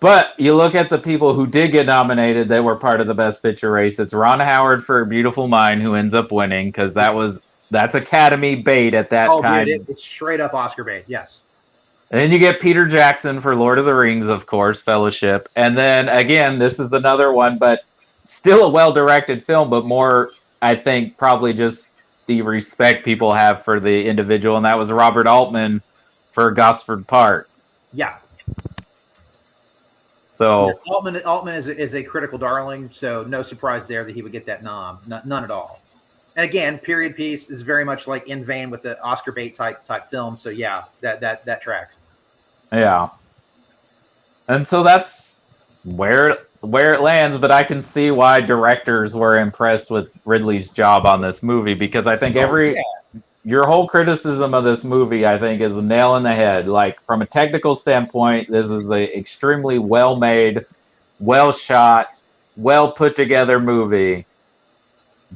But you look at the people who did get nominated that were part of the Best Picture race. It's Ron Howard for A Beautiful Mind, who ends up winning because that's Academy bait at that time. Dude, it's straight up Oscar bait, yes. And then you get Peter Jackson for Lord of the Rings, of course, Fellowship. And then, again, this is another one, but still a well-directed film, but more, I think, probably just the respect people have for the individual, and that was Robert Altman for Gosford Park. Yeah. So yeah, Altman is a critical darling, so no surprise there that he would get that nom. None at all. And again, period piece is very much like in vein with the Oscar bait type film. So yeah, that tracks. Yeah. And so that's where it lands, but I can see why directors were impressed with Ridley's job on this movie, because I think your whole criticism of this movie, I think, is a nail in the head. Like, from a technical standpoint, this is a extremely well-made, well-shot, well-put-together movie.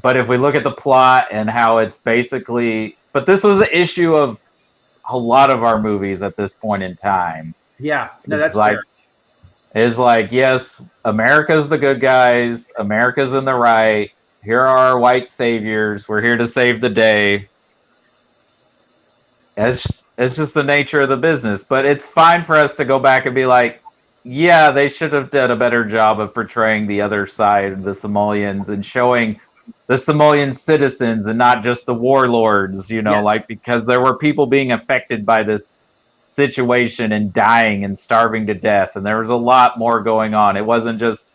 But if we look at the plot and how it's basically... But this was an issue of a lot of our movies at this point in time. Yeah, no, that's fair. It's like, yes, America's the good guys. America's in the right. Here are our white saviors. We're here to save the day. It's just the nature of the business. But it's fine for us to go back and be like, yeah, they should have done a better job of portraying the other side of the Somalians and showing the Somalian citizens and not just the warlords, yes. Because there were people being affected by this situation and dying and starving to death. And there was a lot more going on. It wasn't just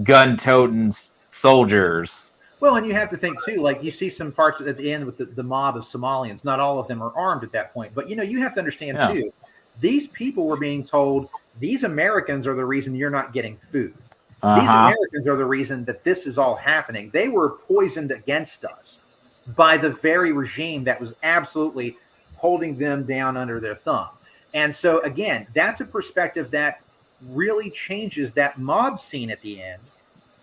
gun-toting soldiers. Well, and you have to think, too, like you see some parts at the end with the mob of Somalians. Not all of them are armed at that point. But, you have to understand, too, these people were being told, these Americans are the reason you're not getting food. These Americans are the reason that this is all happening. They were poisoned against us by the very regime that was absolutely holding them down under their thumb. And so, again, that's a perspective that really changes that mob scene at the end,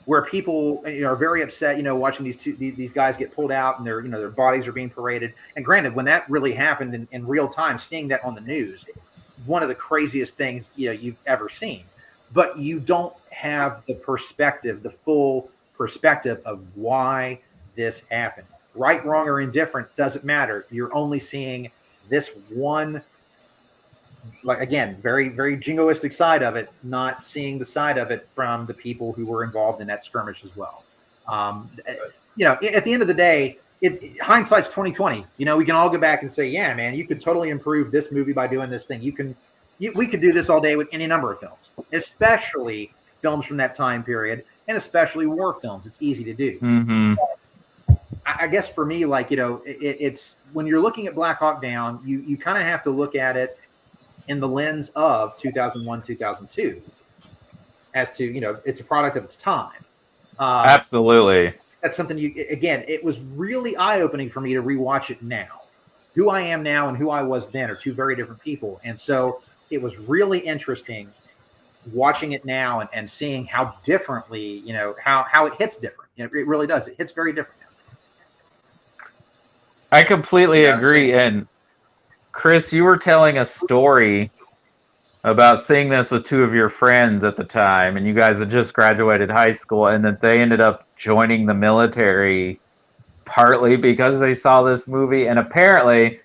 where people are very upset, watching these guys get pulled out and their bodies are being paraded. And granted, when that really happened in real time, seeing that on the news, one of the craziest things you've ever seen. But you don't have the perspective, the full perspective of why this happened. Right, wrong, or indifferent doesn't matter. You're only seeing this one, like, again, very, very jingoistic side of it, not seeing the side of it from the people who were involved in that skirmish as well. At the end of the day, hindsight's 2020. We can all go back and say, yeah, man, you could totally improve this movie by doing this thing. We could do this all day with any number of films, especially films from that time period, and especially war films. It's easy to do. Mm-hmm. I guess for me, it's when you're looking at Black Hawk Down, you kind of have to look at it in the lens of 2001, 2002, as to, it's a product of its time. Absolutely. That's something it was really eye-opening for me to rewatch it now. Who I am now and who I was then are two very different people. And so it was really interesting watching it now and seeing how differently, how it hits different. It really does. It hits very different now. I completely agree. And Chris, you were telling a story about seeing this with two of your friends at the time, and you guys had just graduated high school, and that they ended up joining the military partly because they saw this movie. And apparently,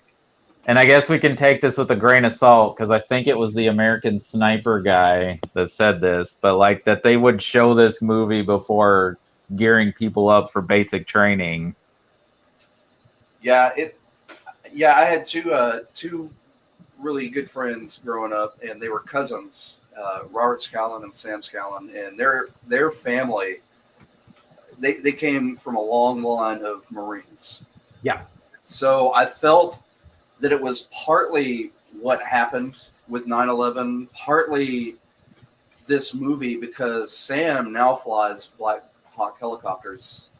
and I guess we can take this with a grain of salt, because I think it was the American Sniper guy that said this, but that they would show this movie before gearing people up for basic training. Yeah, Yeah, I had two really good friends growing up, and they were cousins, Robert Scallon and Sam Scallon, and their family, they came from a long line of Marines. Yeah. So I felt that it was partly what happened with 9/11, partly this movie, because Sam now flies Black Hawk helicopters.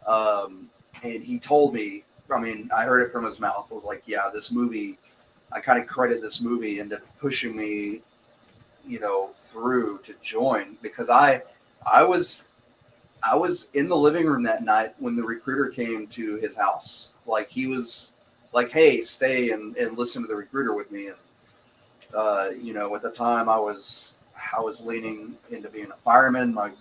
And he told me, I mean, I heard it from his mouth. I was like, yeah, this movie, I kind of credit this movie into pushing me, through to join, because I was in the living room that night when the recruiter came to his house. Like, he was like, hey, stay and listen to the recruiter with me. And, at the time I was leaning into being a fireman. My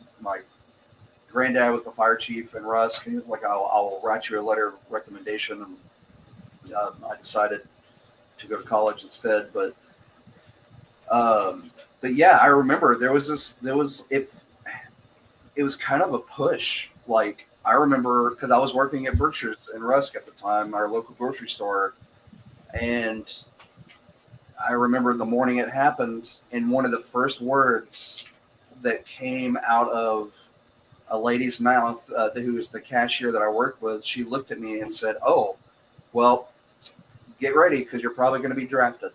granddad was the fire chief in Rusk, and he was like, I'll write you a letter of recommendation. And I decided to go to college instead. But yeah, I remember it was kind of a push. Like, I remember, because I was working at Berkshire's in Rusk at the time, our local grocery store, and I remember the morning it happened, and one of the first words that came out of a lady's mouth, who was the cashier that I worked with, she looked at me and said, "Oh, well, get ready, because you're probably going to be drafted."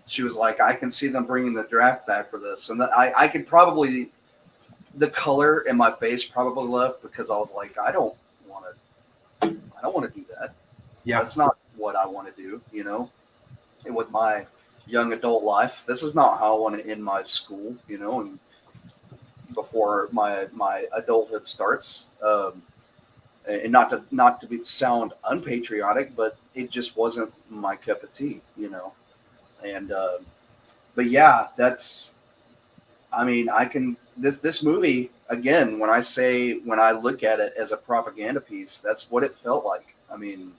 She was like, "I can see them bringing the draft back for this." And I could probably, the color in my face probably left, because I was like, I don't want to do that. Yeah. That's not what I want to do, And with my young adult life, this is not how I want to end my school, and before my adulthood starts. And not to sound unpatriotic, but it just wasn't my cup of tea, And but yeah, this movie, again, when I look at it as a propaganda piece, that's what it felt like. I mean,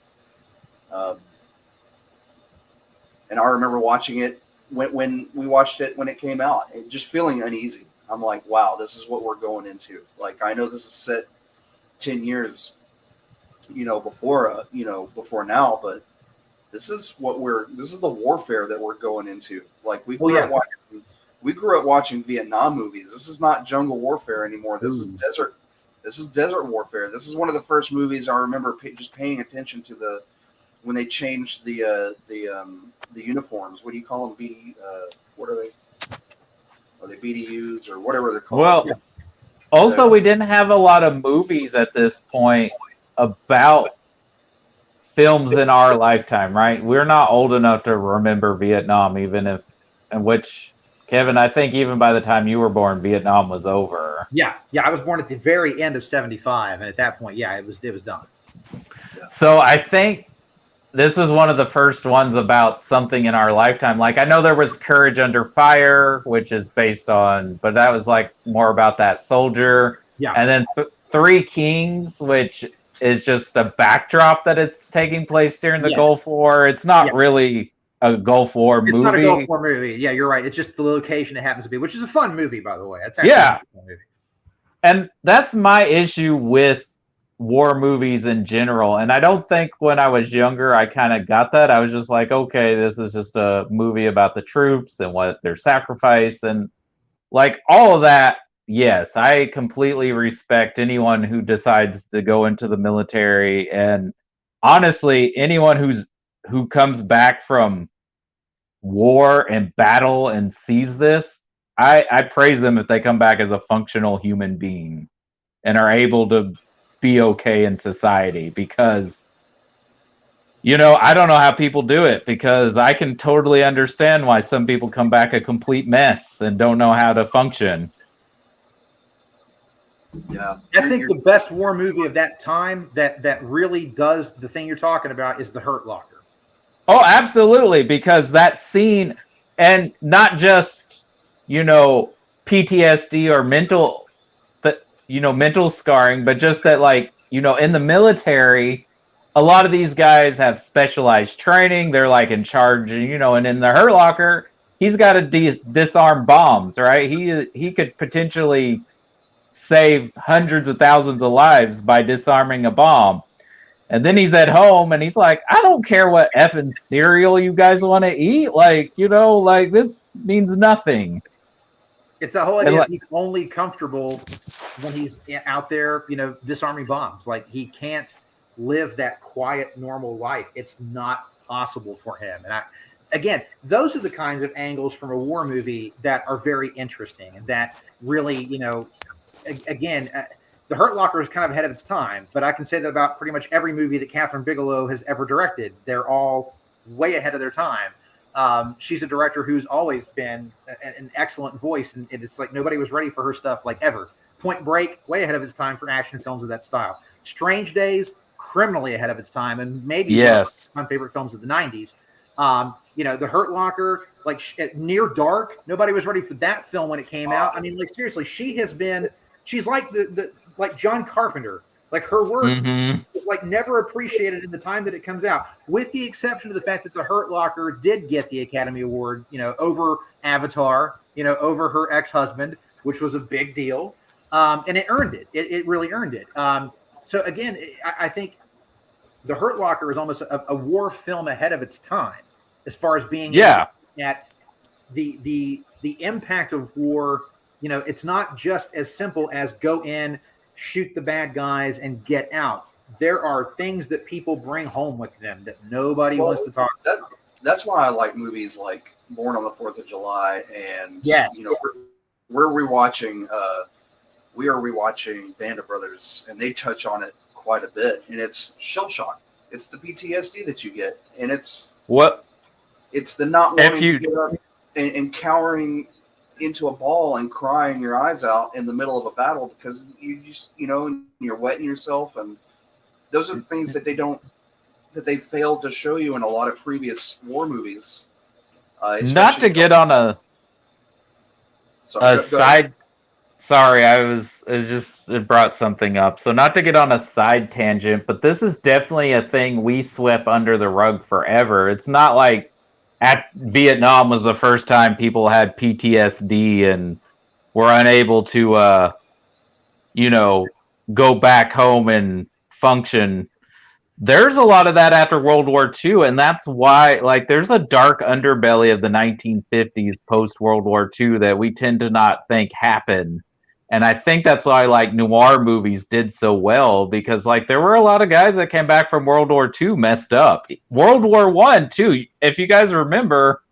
and I remember watching it when we watched it when it came out, and just feeling uneasy. I'm like, wow, this is what we're going into. Like, I know this is set 10 years, before now, but this is the warfare that we're going into. Like, we grew up watching Vietnam movies. This is not jungle warfare anymore. This is desert. This is desert warfare. This is one of the first movies I remember just paying attention to when they changed the uniforms. What do you call them? What are they? Are they BDUs or whatever they're called? Well, also, we didn't have a lot of movies at this point about films in our lifetime, right? We're not old enough to remember Vietnam, which, Kevin, I think even by the time you were born, Vietnam was over. Yeah. I was born at the very end of '75, and at that point, yeah, it was done. Yeah. So I think this is one of the first ones about something in our lifetime. Like, I know there was Courage Under Fire, which is based on, but that was like more about that soldier. Yeah. And then Three Kings, which is just a backdrop that it's taking place during the Gulf War. It's not really a Gulf War movie. It's not a Gulf War movie. Yeah, you're right. It's just the location it happens to be, which is a fun movie, by the way. That's actually a fun movie. And that's my issue with war movies in general. And I don't think when I was younger I kind of got that. I was just like, okay, this is just a movie about the troops and what their sacrifice and like all of that. Yes, I completely respect anyone who decides to go into the military, and honestly, anyone who comes back from war and battle and sees this, I praise them if they come back as a functional human being and are able to be okay in society, because I don't know how people do it, because I can totally understand why some people come back a complete mess and don't know how to function. Yeah, I think the best war movie of that time that really does the thing you're talking about is The Hurt Locker. Oh, absolutely, because that scene, and not just PTSD or mental scarring, but just that, like, in the military, a lot of these guys have specialized training. They're like in charge, and in the Hurt Locker, he's got to disarm bombs, right? He could potentially save hundreds of thousands of lives by disarming a bomb. And then he's at home and he's like, I don't care what effing cereal you guys want to eat. Like, like this means nothing. It's the whole idea that he's only comfortable when he's out there, disarming bombs. Like, he can't live that quiet, normal life. It's not possible for him. And again, those are the kinds of angles from a war movie that are very interesting and that really, again, The Hurt Locker is kind of ahead of its time, but I can say that about pretty much every movie that Catherine Bigelow has ever directed. They're all way ahead of their time. She's a director who's always been an excellent voice, and it's like nobody was ready for her stuff like ever. Point Break, way ahead of its time for action films of that style. Strange Days, criminally ahead of its time, and maybe one of my favorite films of the 90s. The Hurt Locker, like Near Dark, nobody was ready for that film when it came out. I mean, like, seriously, she's like like John Carpenter. Like, her work is like never appreciated in the time that it comes out, with the exception of the fact that The Hurt Locker did get the Academy Award, over Avatar, over her ex-husband, which was a big deal. And it earned it. It really earned it. So again, I think The Hurt Locker is almost a war film ahead of its time, as far as being at the impact of war. It's not just as simple as go in, shoot the bad guys, and get out. There are things that people bring home with them that nobody wants to talk about. That's why I like movies like Born on the 4th of July, and we're rewatching. We are rewatching Band of Brothers, and they touch on it quite a bit. And it's shell shock. It's the PTSD that you get, and it's the not wanting to get up and cowering into a ball and crying your eyes out in the middle of a battle because you just you're wetting yourself, and those are the things that they failed to show you in a lot of previous war movies. Not to get on a side. Sorry, it brought something up. So not to get on a side tangent, but this is definitely a thing we swept under the rug forever. It's not like Vietnam was the first time people had PTSD and were unable to, go back home and function. There's a lot of that after World War II, and that's why, like, there's a dark underbelly of the 1950s post World War II that we tend to not think happened. And I think that's why, like, noir movies did so well, because, like, there were a lot of guys that came back from World War II messed up. World War I, too, if you guys remember,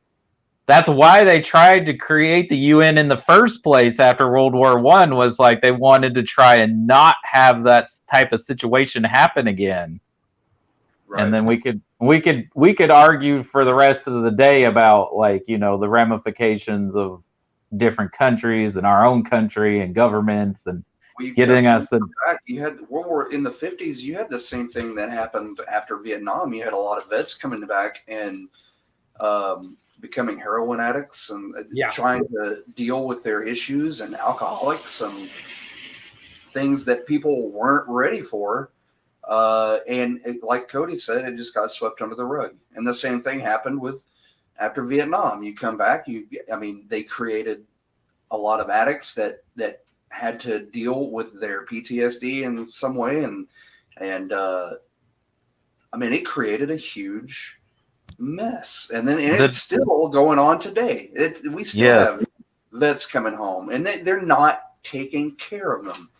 that's why they tried to create the UN in the first place after World War I, was like they wanted to try and not have that type of situation happen again. Right. And then we could argue for the rest of the day about, like, the ramifications of different countries and our own country and governments and getting us. You had World War in the 50s. You had the same thing that happened after Vietnam. You had a lot of vets coming back and becoming heroin addicts and trying to deal with their issues, and alcoholics and things that people weren't ready for. And like Cody said, it just got swept under the rug. And the same thing happened after Vietnam. You come back, they created a lot of addicts that had to deal with their PTSD in some way. And it created a huge mess. And then it's still going on today. We still have vets coming home, and they're not taking care of them.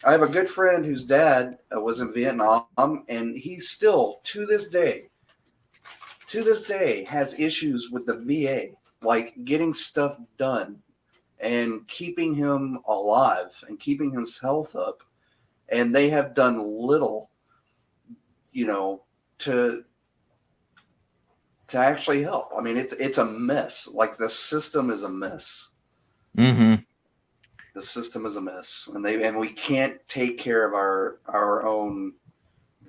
I have a good friend whose dad was in Vietnam, and he still, to this day, has issues with the VA, like getting stuff done and keeping him alive and keeping his health up. And they have done little, to actually help. I mean, it's a mess. Like, the system is a mess. Mm-hmm. The system is a mess, and we can't take care of our own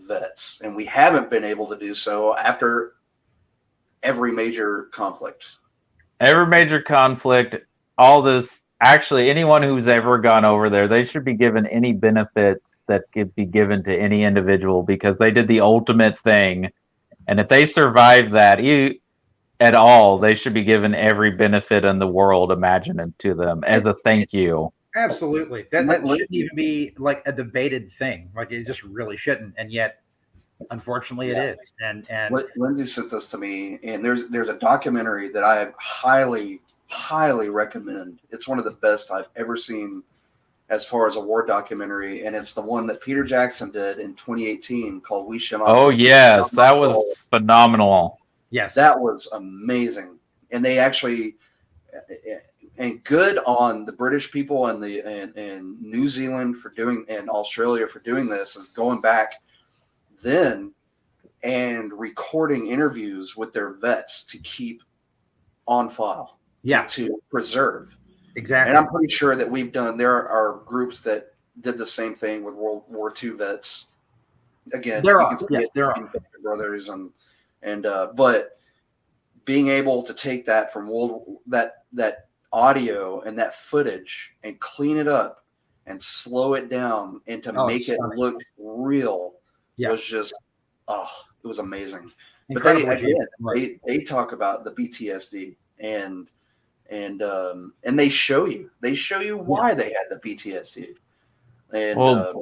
vets, and we haven't been able to do so after every major conflict. All this. Actually, anyone who's ever gone over there, they should be given any benefits that could be given to any individual, because they did the ultimate thing, and if they survive that at all, they should be given every benefit in the world imagined to them as a thank you. Absolutely. That shouldn't even be like a debated thing. Like it just really shouldn't. And yet, unfortunately, it is. And Lindsay sent this to me, and there's a documentary that I highly recommend. It's one of the best I've ever seen as far as a war documentary, and it's the one that Peter Jackson did in 2018 called We Shall Not. Oh yes, that was phenomenal. yes, that was amazing, and they actually and good on the British people and New Zealand for doing, and Australia for doing this, is going back then and recording interviews with their vets to keep on file, to preserve. Exactly. And I'm pretty sure that there are groups that did the same thing with World War II vets. Again, there are brothers but being able to take that from that audio and that footage and clean it up and slow it down and to make it look real was just it was amazing. Incredible. But they talk about the PTSD and they show you why they had the PTSD. And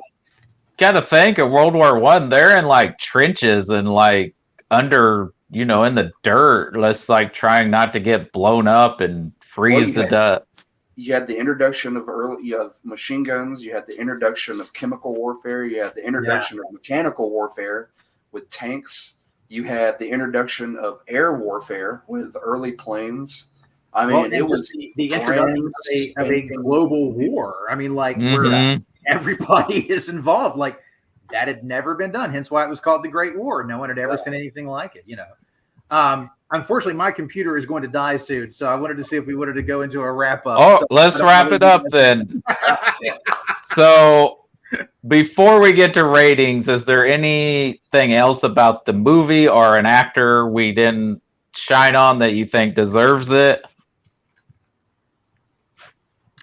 gotta think of World War I, they're in like trenches and like under, in the dirt, trying not to get blown up and freeze to death. You had the introduction of machine guns, you had the introduction of chemical warfare, you had the introduction of mechanical warfare with tanks, you had the introduction of air warfare with early planes. I mean, it was the introduction of a global war. I mean, where everybody is involved. Like that had never been done. Hence why it was called the Great War. No one had ever seen anything like it. Unfortunately, my computer is going to die soon, so I wanted to see if we wanted to go into a wrap up. Oh, let's wrap it up then. So, before we get to ratings, is there anything else about the movie or an actor we didn't shine on that you think deserves it?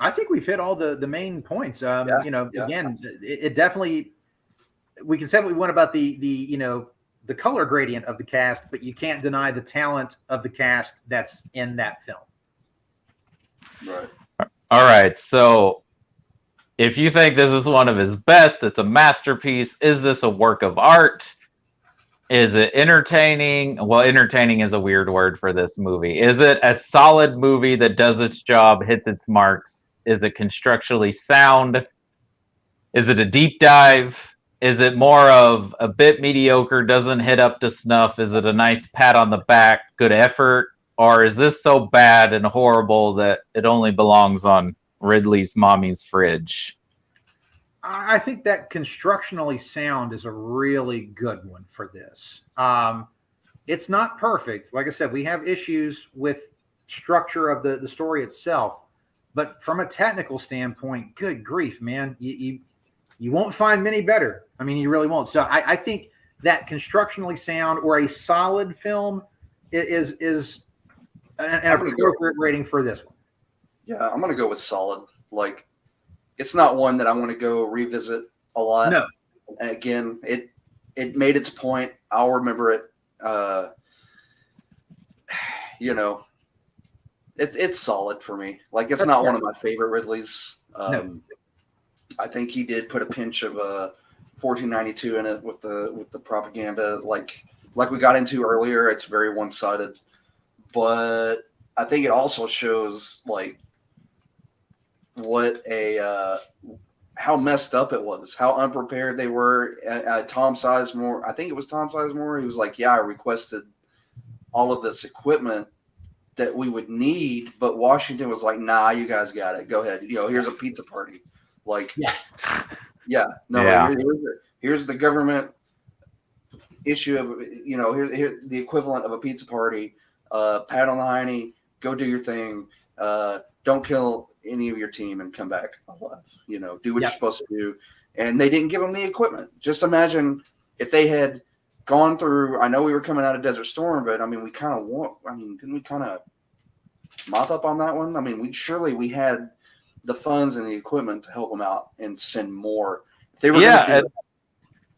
I think we've hit all the main points. Again, it definitely, we can say what we want about the color gradient of the cast, but you can't deny the talent of the cast that's in that film. Right. All right. So if you think this is one of his best, it's a masterpiece. Is this a work of art? Is it entertaining? Well, entertaining is a weird word for this movie. Is it a solid movie that does its job, hits its marks? Is it constructionally sound? Is it a deep dive? Is it more of a bit mediocre, doesn't hit up to snuff? Is it a nice pat on the back, good effort? Or is this so bad and horrible that it only belongs on Ridley's mommy's fridge? I think that constructionally sound is a really good one for this. It's not perfect. Like I said, we have issues with structure of the story itself. But from a technical standpoint, good grief, man. You won't find many better. I mean, you really won't. So I think that constructionally sound or a solid film is an appropriate rating for this one. Yeah, I'm going to go with solid. Like, it's not one that I want to go revisit a lot. No. Again, it made its point. I'll remember it. It's solid for me. Like, it's not one of my favorite Ridleys. No. I think he did put a pinch of 1492 in it with the propaganda. Like we got into earlier, it's very one-sided. But I think it also shows like how messed up it was, how unprepared they were. Tom Sizemore, I think it was Tom Sizemore. He was like, "Yeah, I requested all of this equipment that we would need," but Washington was like, "Nah, you guys got it. Go ahead. Here's a pizza party." Like, here's the government issue of here the equivalent of a pizza party. Pat on the hiney, go do your thing. Don't kill any of your team and come back alive. Do what you're supposed to do. And they didn't give them the equipment. Just imagine if they had gone through. I know we were coming out of Desert Storm, but I mean, didn't we kind of mop up on that one? I mean, we had the funds and the equipment to help them out and send more. If they were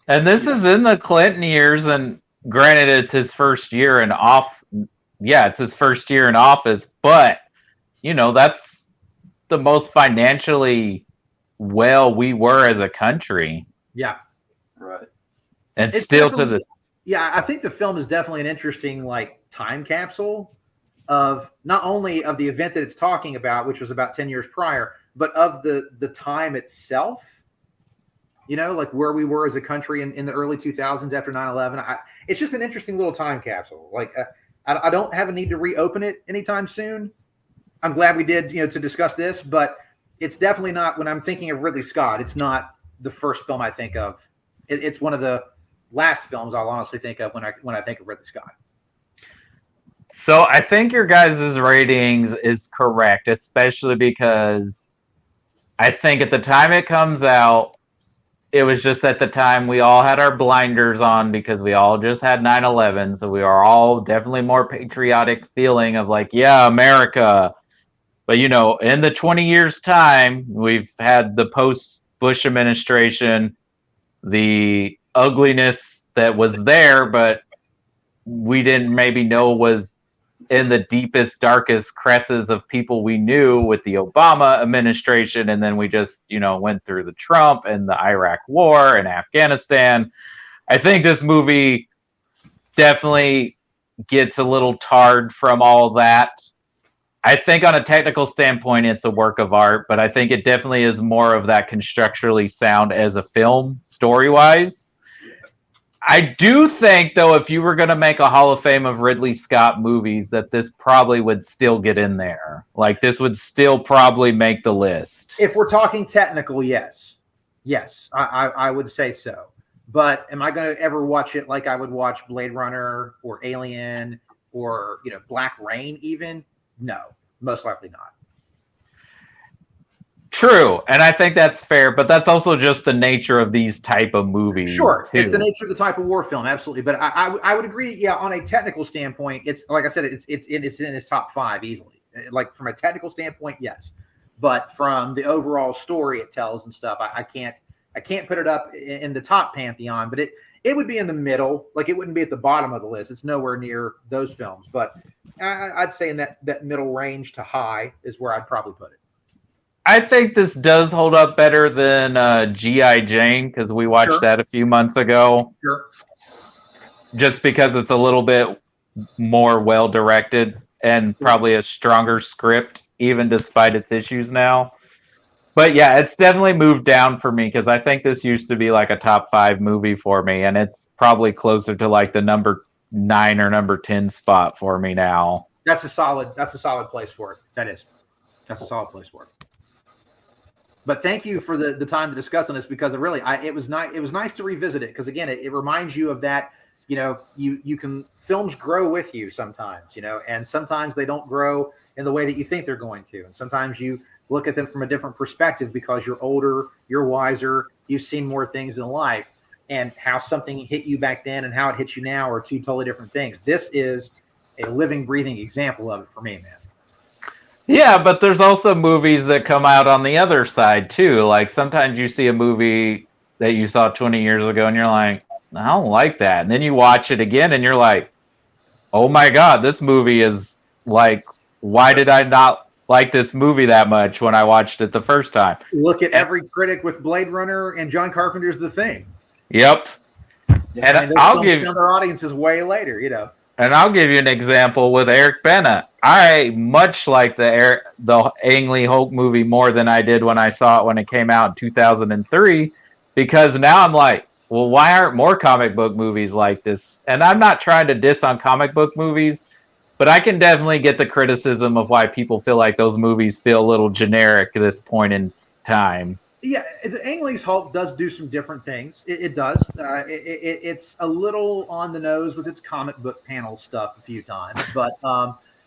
and this is in the Clinton years, and granted, it's his first year in it's his first year in office, but the most financially well we were as a country. Yeah. Right. And It's still to the yeah, I think the film is definitely an interesting like time capsule of not only of the event that it's talking about, which was about 10 years prior, but of the time itself. You know, like where we were as a country in the early 2000s after 9/11. It's just an interesting little time capsule. Like I don't have a need to reopen it anytime soon. I'm glad we did, to discuss this, but it's definitely not, when I'm thinking of Ridley Scott, it's not the first film I think of. It's one of the last films I'll honestly think of when I think of Ridley Scott. So I think your guys' ratings is correct, especially because I think at the time it comes out, it was just at the time we all had our blinders on because we all just had 9/11. So we are all definitely more patriotic feeling of like, yeah, America. But, in the 20 years time, we've had the post-Bush administration, the ugliness that was there, but we didn't maybe know was in the deepest, darkest crevices of people we knew with the Obama administration. And then we just, went through the Trump and the Iraq war and Afghanistan. I think this movie definitely gets a little tarred from all that. I think on a technical standpoint, it's a work of art, but I think it definitely is more of that constructually sound as a film, story-wise. I do think, though, if you were going to make a Hall of Fame of Ridley Scott movies, that this probably would still get in there. Like, this would still probably make the list. If we're talking technical, yes. Yes, I would say so. But am I going to ever watch it like I would watch Blade Runner or Alien or, Black Rain even? No, most likely not. True, and I think that's fair, but that's also just the nature of these type of movies. Sure, too. It's the nature of the type of war film, absolutely. But I would agree. Yeah, on a technical standpoint, it's like I said, it's in its top 5 easily. Like from a technical standpoint, yes, but from the overall story it tells and stuff, I can't put it up in the top pantheon. But it would be in the middle. Like it wouldn't be at the bottom of the list. It's nowhere near those films. But I'd say in that middle range to high is where I'd probably put it. I think this does hold up better than G.I. Jane because we watched that a few months ago. Sure. Just because it's a little bit more well directed and probably a stronger script, even despite its issues now. But yeah, it's definitely moved down for me because I think this used to be like a top 5 movie for me, and it's probably closer to like the number 9 or number 10 spot for me now. That's a solid place for it. That's a solid place for it. But thank you for the time to discuss on this because it was nice to revisit it because again it reminds you of that, you can, films grow with you sometimes, and sometimes they don't grow in the way that you think they're going to, and sometimes you look at them from a different perspective because you're older, you're wiser, you've seen more things in life, and how something hit you back then and how it hits you now are two totally different things. This is a living, breathing example of it for me, man. Yeah, but there's also movies that come out on the other side too. Like sometimes you see a movie that you saw 20 years ago and you're like, I don't like that. And then you watch it again and you're like, oh my God, this movie is like, why did I not like this movie that much when I watched it the first time? Look at every critic with Blade Runner and John Carpenter's The Thing. Yep. Yeah, and I'll give their audiences way later, And I'll give you an example with Eric Bana. I much like the Ang Lee Hulk movie more than I did when I saw it when it came out in 2003, because now I'm like, well, why aren't more comic book movies like this? And I'm not trying to diss on comic book movies, but I can definitely get the criticism of why people feel like those movies feel a little generic at this point in time. Yeah, the Ang Lee's Hulk does do some different things. It does. It's a little on the nose with its comic book panel stuff a few times, but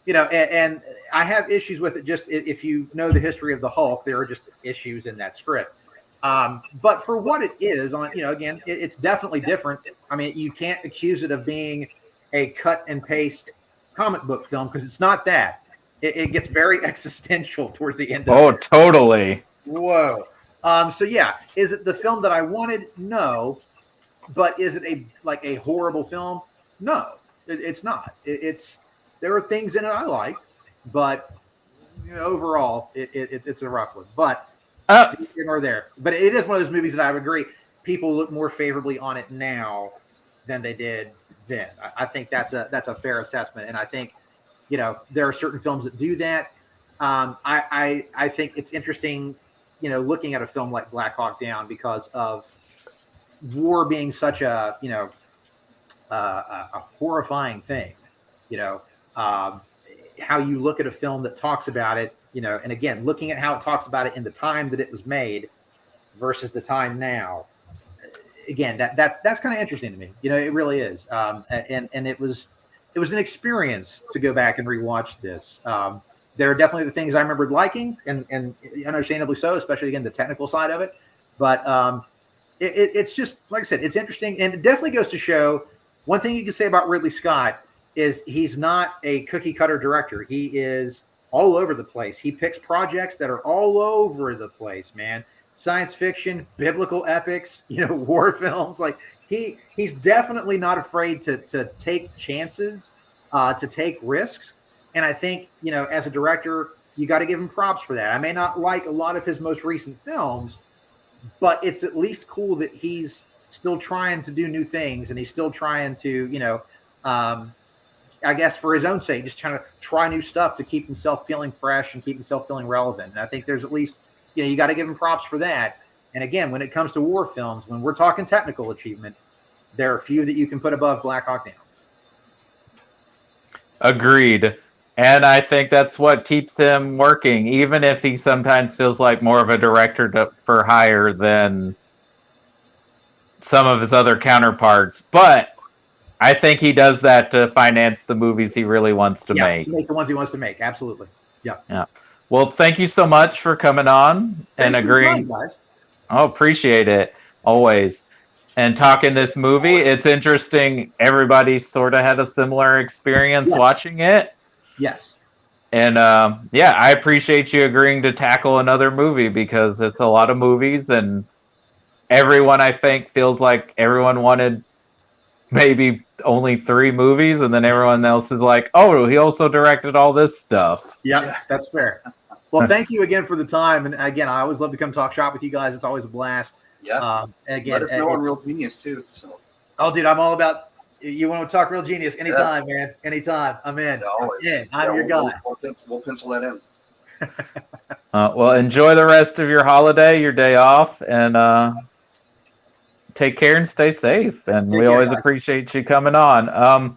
and I have issues with it. Just if you know the history of the Hulk, there are just issues in that script. But for what it is, again, it's definitely different. I mean, you can't accuse it of being a cut and paste comic book film because it's not that. It gets very existential towards the end. Oh, totally. Whoa. So yeah, is it the film that I wanted? No. But is it a horrible film? No, it's not. There are things in it I like, but overall, it's a rough one. But Uh, here or there. But it is one of those movies that I would agree people look more favorably on it now than they did then. I think that's a fair assessment, and I think there are certain films that do that. I think it's interesting, looking at a film like Black Hawk Down because of war being such a a horrifying thing. How you look at a film that talks about it, and again, looking at how it talks about it in the time that it was made versus the time now. Again, that's kind of interesting to me. It really is. And it was an experience to go back and rewatch this. There are definitely the things I remembered liking, and understandably so, especially again the technical side of it. But it's just like I said, it's interesting, and it definitely goes to show one thing you can say about Ridley Scott is he's not a cookie cutter director. He is all over the place. He picks projects that are all over the place, man. Science fiction, biblical epics, war films. Like he's definitely not afraid to take chances, to take risks. And I think, as a director, you got to give him props for that. I may not like a lot of his most recent films, but it's at least cool that he's still trying to do new things, and he's still trying to, I guess for his own sake, just trying to try new stuff to keep himself feeling fresh and keep himself feeling relevant. And I think there's at least, you got to give him props for that. And again, when it comes to war films, when we're talking technical achievement, there are a few that you can put above Black Hawk Down. Agreed. And I think that's what keeps him working, even if he sometimes feels like more of a director for hire than some of his other counterparts. But I think he does that to finance the movies he really wants to make. To make the ones he wants to make. Absolutely. Yeah. Well, thank you so much for coming on and agreeing. Guys. Oh, appreciate it. Always. And talking this movie, it's interesting. Everybody sort of had a similar experience watching it. Yes. And I appreciate you agreeing to tackle another movie because it's a lot of movies, and everyone, I think, feels like everyone wanted maybe only 3 movies, and then everyone else is like, oh, he also directed all this stuff. Yeah, that's fair. Well, thank you again for the time. And again, I always love to come talk shop with you guys. It's always a blast. Yeah. And again, let us know on Real Genius too. So. Oh, dude, I'm all about. You want to talk Real Genius anytime, man. Anytime, I'm in. I'm your guy. We'll pencil that in. Well, enjoy the rest of your holiday, your day off, and take care and stay safe. And we always appreciate you coming on.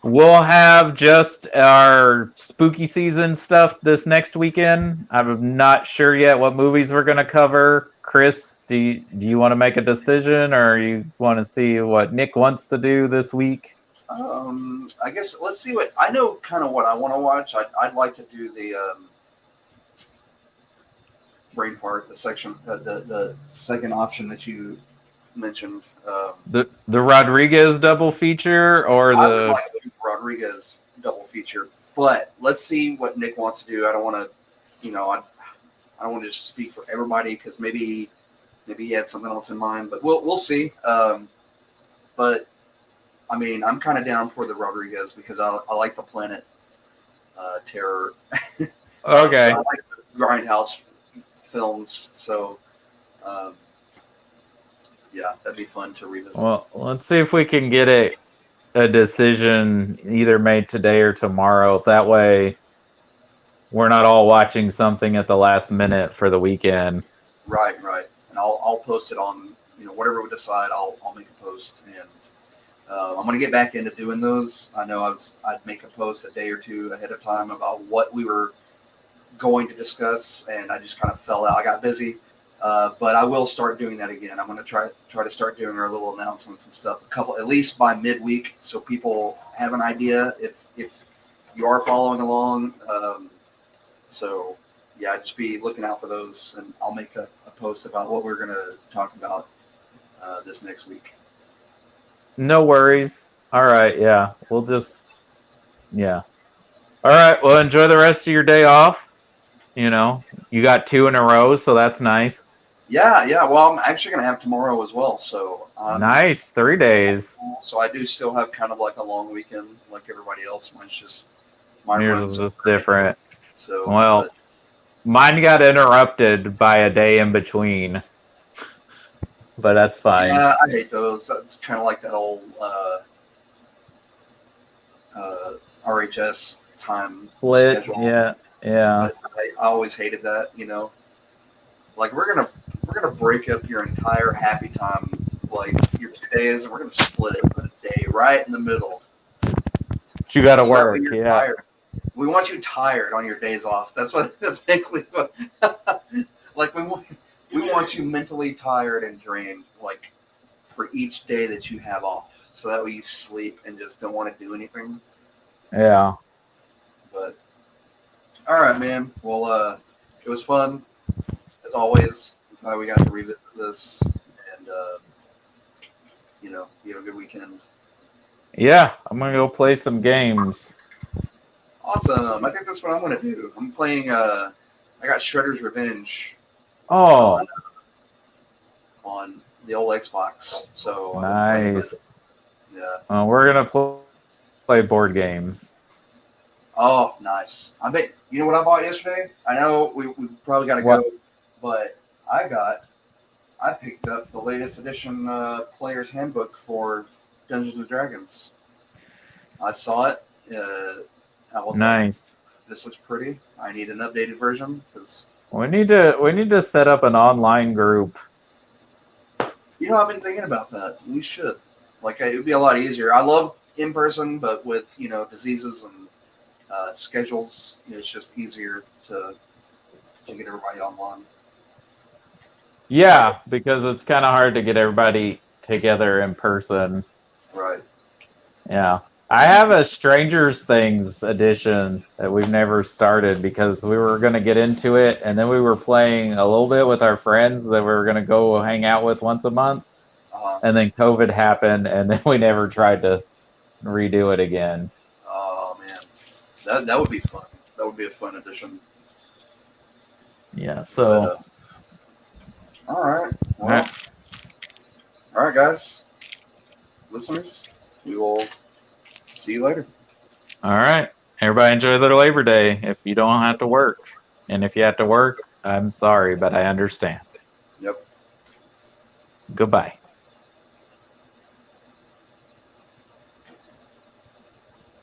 We'll have just our spooky season stuff this next weekend. I'm not sure yet what movies we're going to cover. Chris, do you want to make a decision, or you want to see what Nick wants to do this week? I guess let's see what I know. Kind of what I want to watch. I'd like to do the brain fart. The second option that you mentioned. The Rodriguez double feature, or I would like to do Rodriguez double feature, but let's see what Nick wants to do. I don't want to, I don't want to just speak for everybody because maybe he had something else in mind, but we'll see. But I mean, I'm kind of down for the Rodriguez because I like the Planet Terror. Okay. I like the Grindhouse films, so. Yeah, that'd be fun to revisit. Well, let's see if we can get a decision either made today or tomorrow. That way, we're not all watching something at the last minute for the weekend. Right. And I'll post it on, whatever we decide. I'll make a post, and I'm gonna get back into doing those. I know I'd make a post a day or two ahead of time about what we were going to discuss, and I just kind of fell out. I got busy. But I will start doing that again. I'm going to try to start doing our little announcements and stuff, at least by midweek, so people have an idea if you are following along. So yeah, just be looking out for those, and I'll make a post about what we're going to talk about this next week. No worries. All right. Yeah, we'll just All right. Well, enjoy the rest of your day off. You got 2 in a row, so that's nice. Yeah. Well, I'm actually going to have tomorrow as well. So nice, 3 days. So I do still have kind of like a long weekend, like everybody else. Yours is just different. So, Well, mine got interrupted by a day in between, but that's fine. yeah, I hate those. That's kind of like that old RHS time Split, schedule. yeah. But I always hated that. Like we're gonna break up your entire happy time, like your 2 days, and we're gonna split it, put a day right in the middle. You got to So that way work, you're yeah. tired. We want you tired on your days off. That's basically what. Like we want you mentally tired and drained, like for each day that you have off, so that way you sleep and just don't want to do anything. Yeah. But all right, man. Well, it was fun as always. Glad we got to revisit this, and you have a good weekend. Yeah, I'm gonna go play some games. Awesome. I think that's what I'm gonna do. I'm playing. I got Shredder's Revenge Oh, on the old Xbox. So I've been playing with nice. it. Yeah. We're gonna play board games. Oh, nice. I bet you know what I bought yesterday. I know we probably got to go, but I picked up the latest edition Player's Handbook for Dungeons and Dragons. I saw it. I was Nice. like, this looks pretty. I need an updated version because We need to set up an online group. I've been thinking about that. We should. Like, it would be a lot easier. I love in person, but with diseases and schedules, it's just easier to get everybody online. Yeah, because it's kind of hard to get everybody together in person. Right. Yeah. I have a Stranger Things edition that we've never started because we were going to get into it, and then we were playing a little bit with our friends that we were going to go hang out with once a month, and then COVID happened, and then we never tried to redo it again. Oh, man. That would be fun. That would be a fun addition. Yeah, so... all right. Well, all right, guys. Listeners, we will see you later. All right. Everybody enjoy their Labor Day if you don't have to work. And if you have to work, I'm sorry, but I understand. Yep. Goodbye.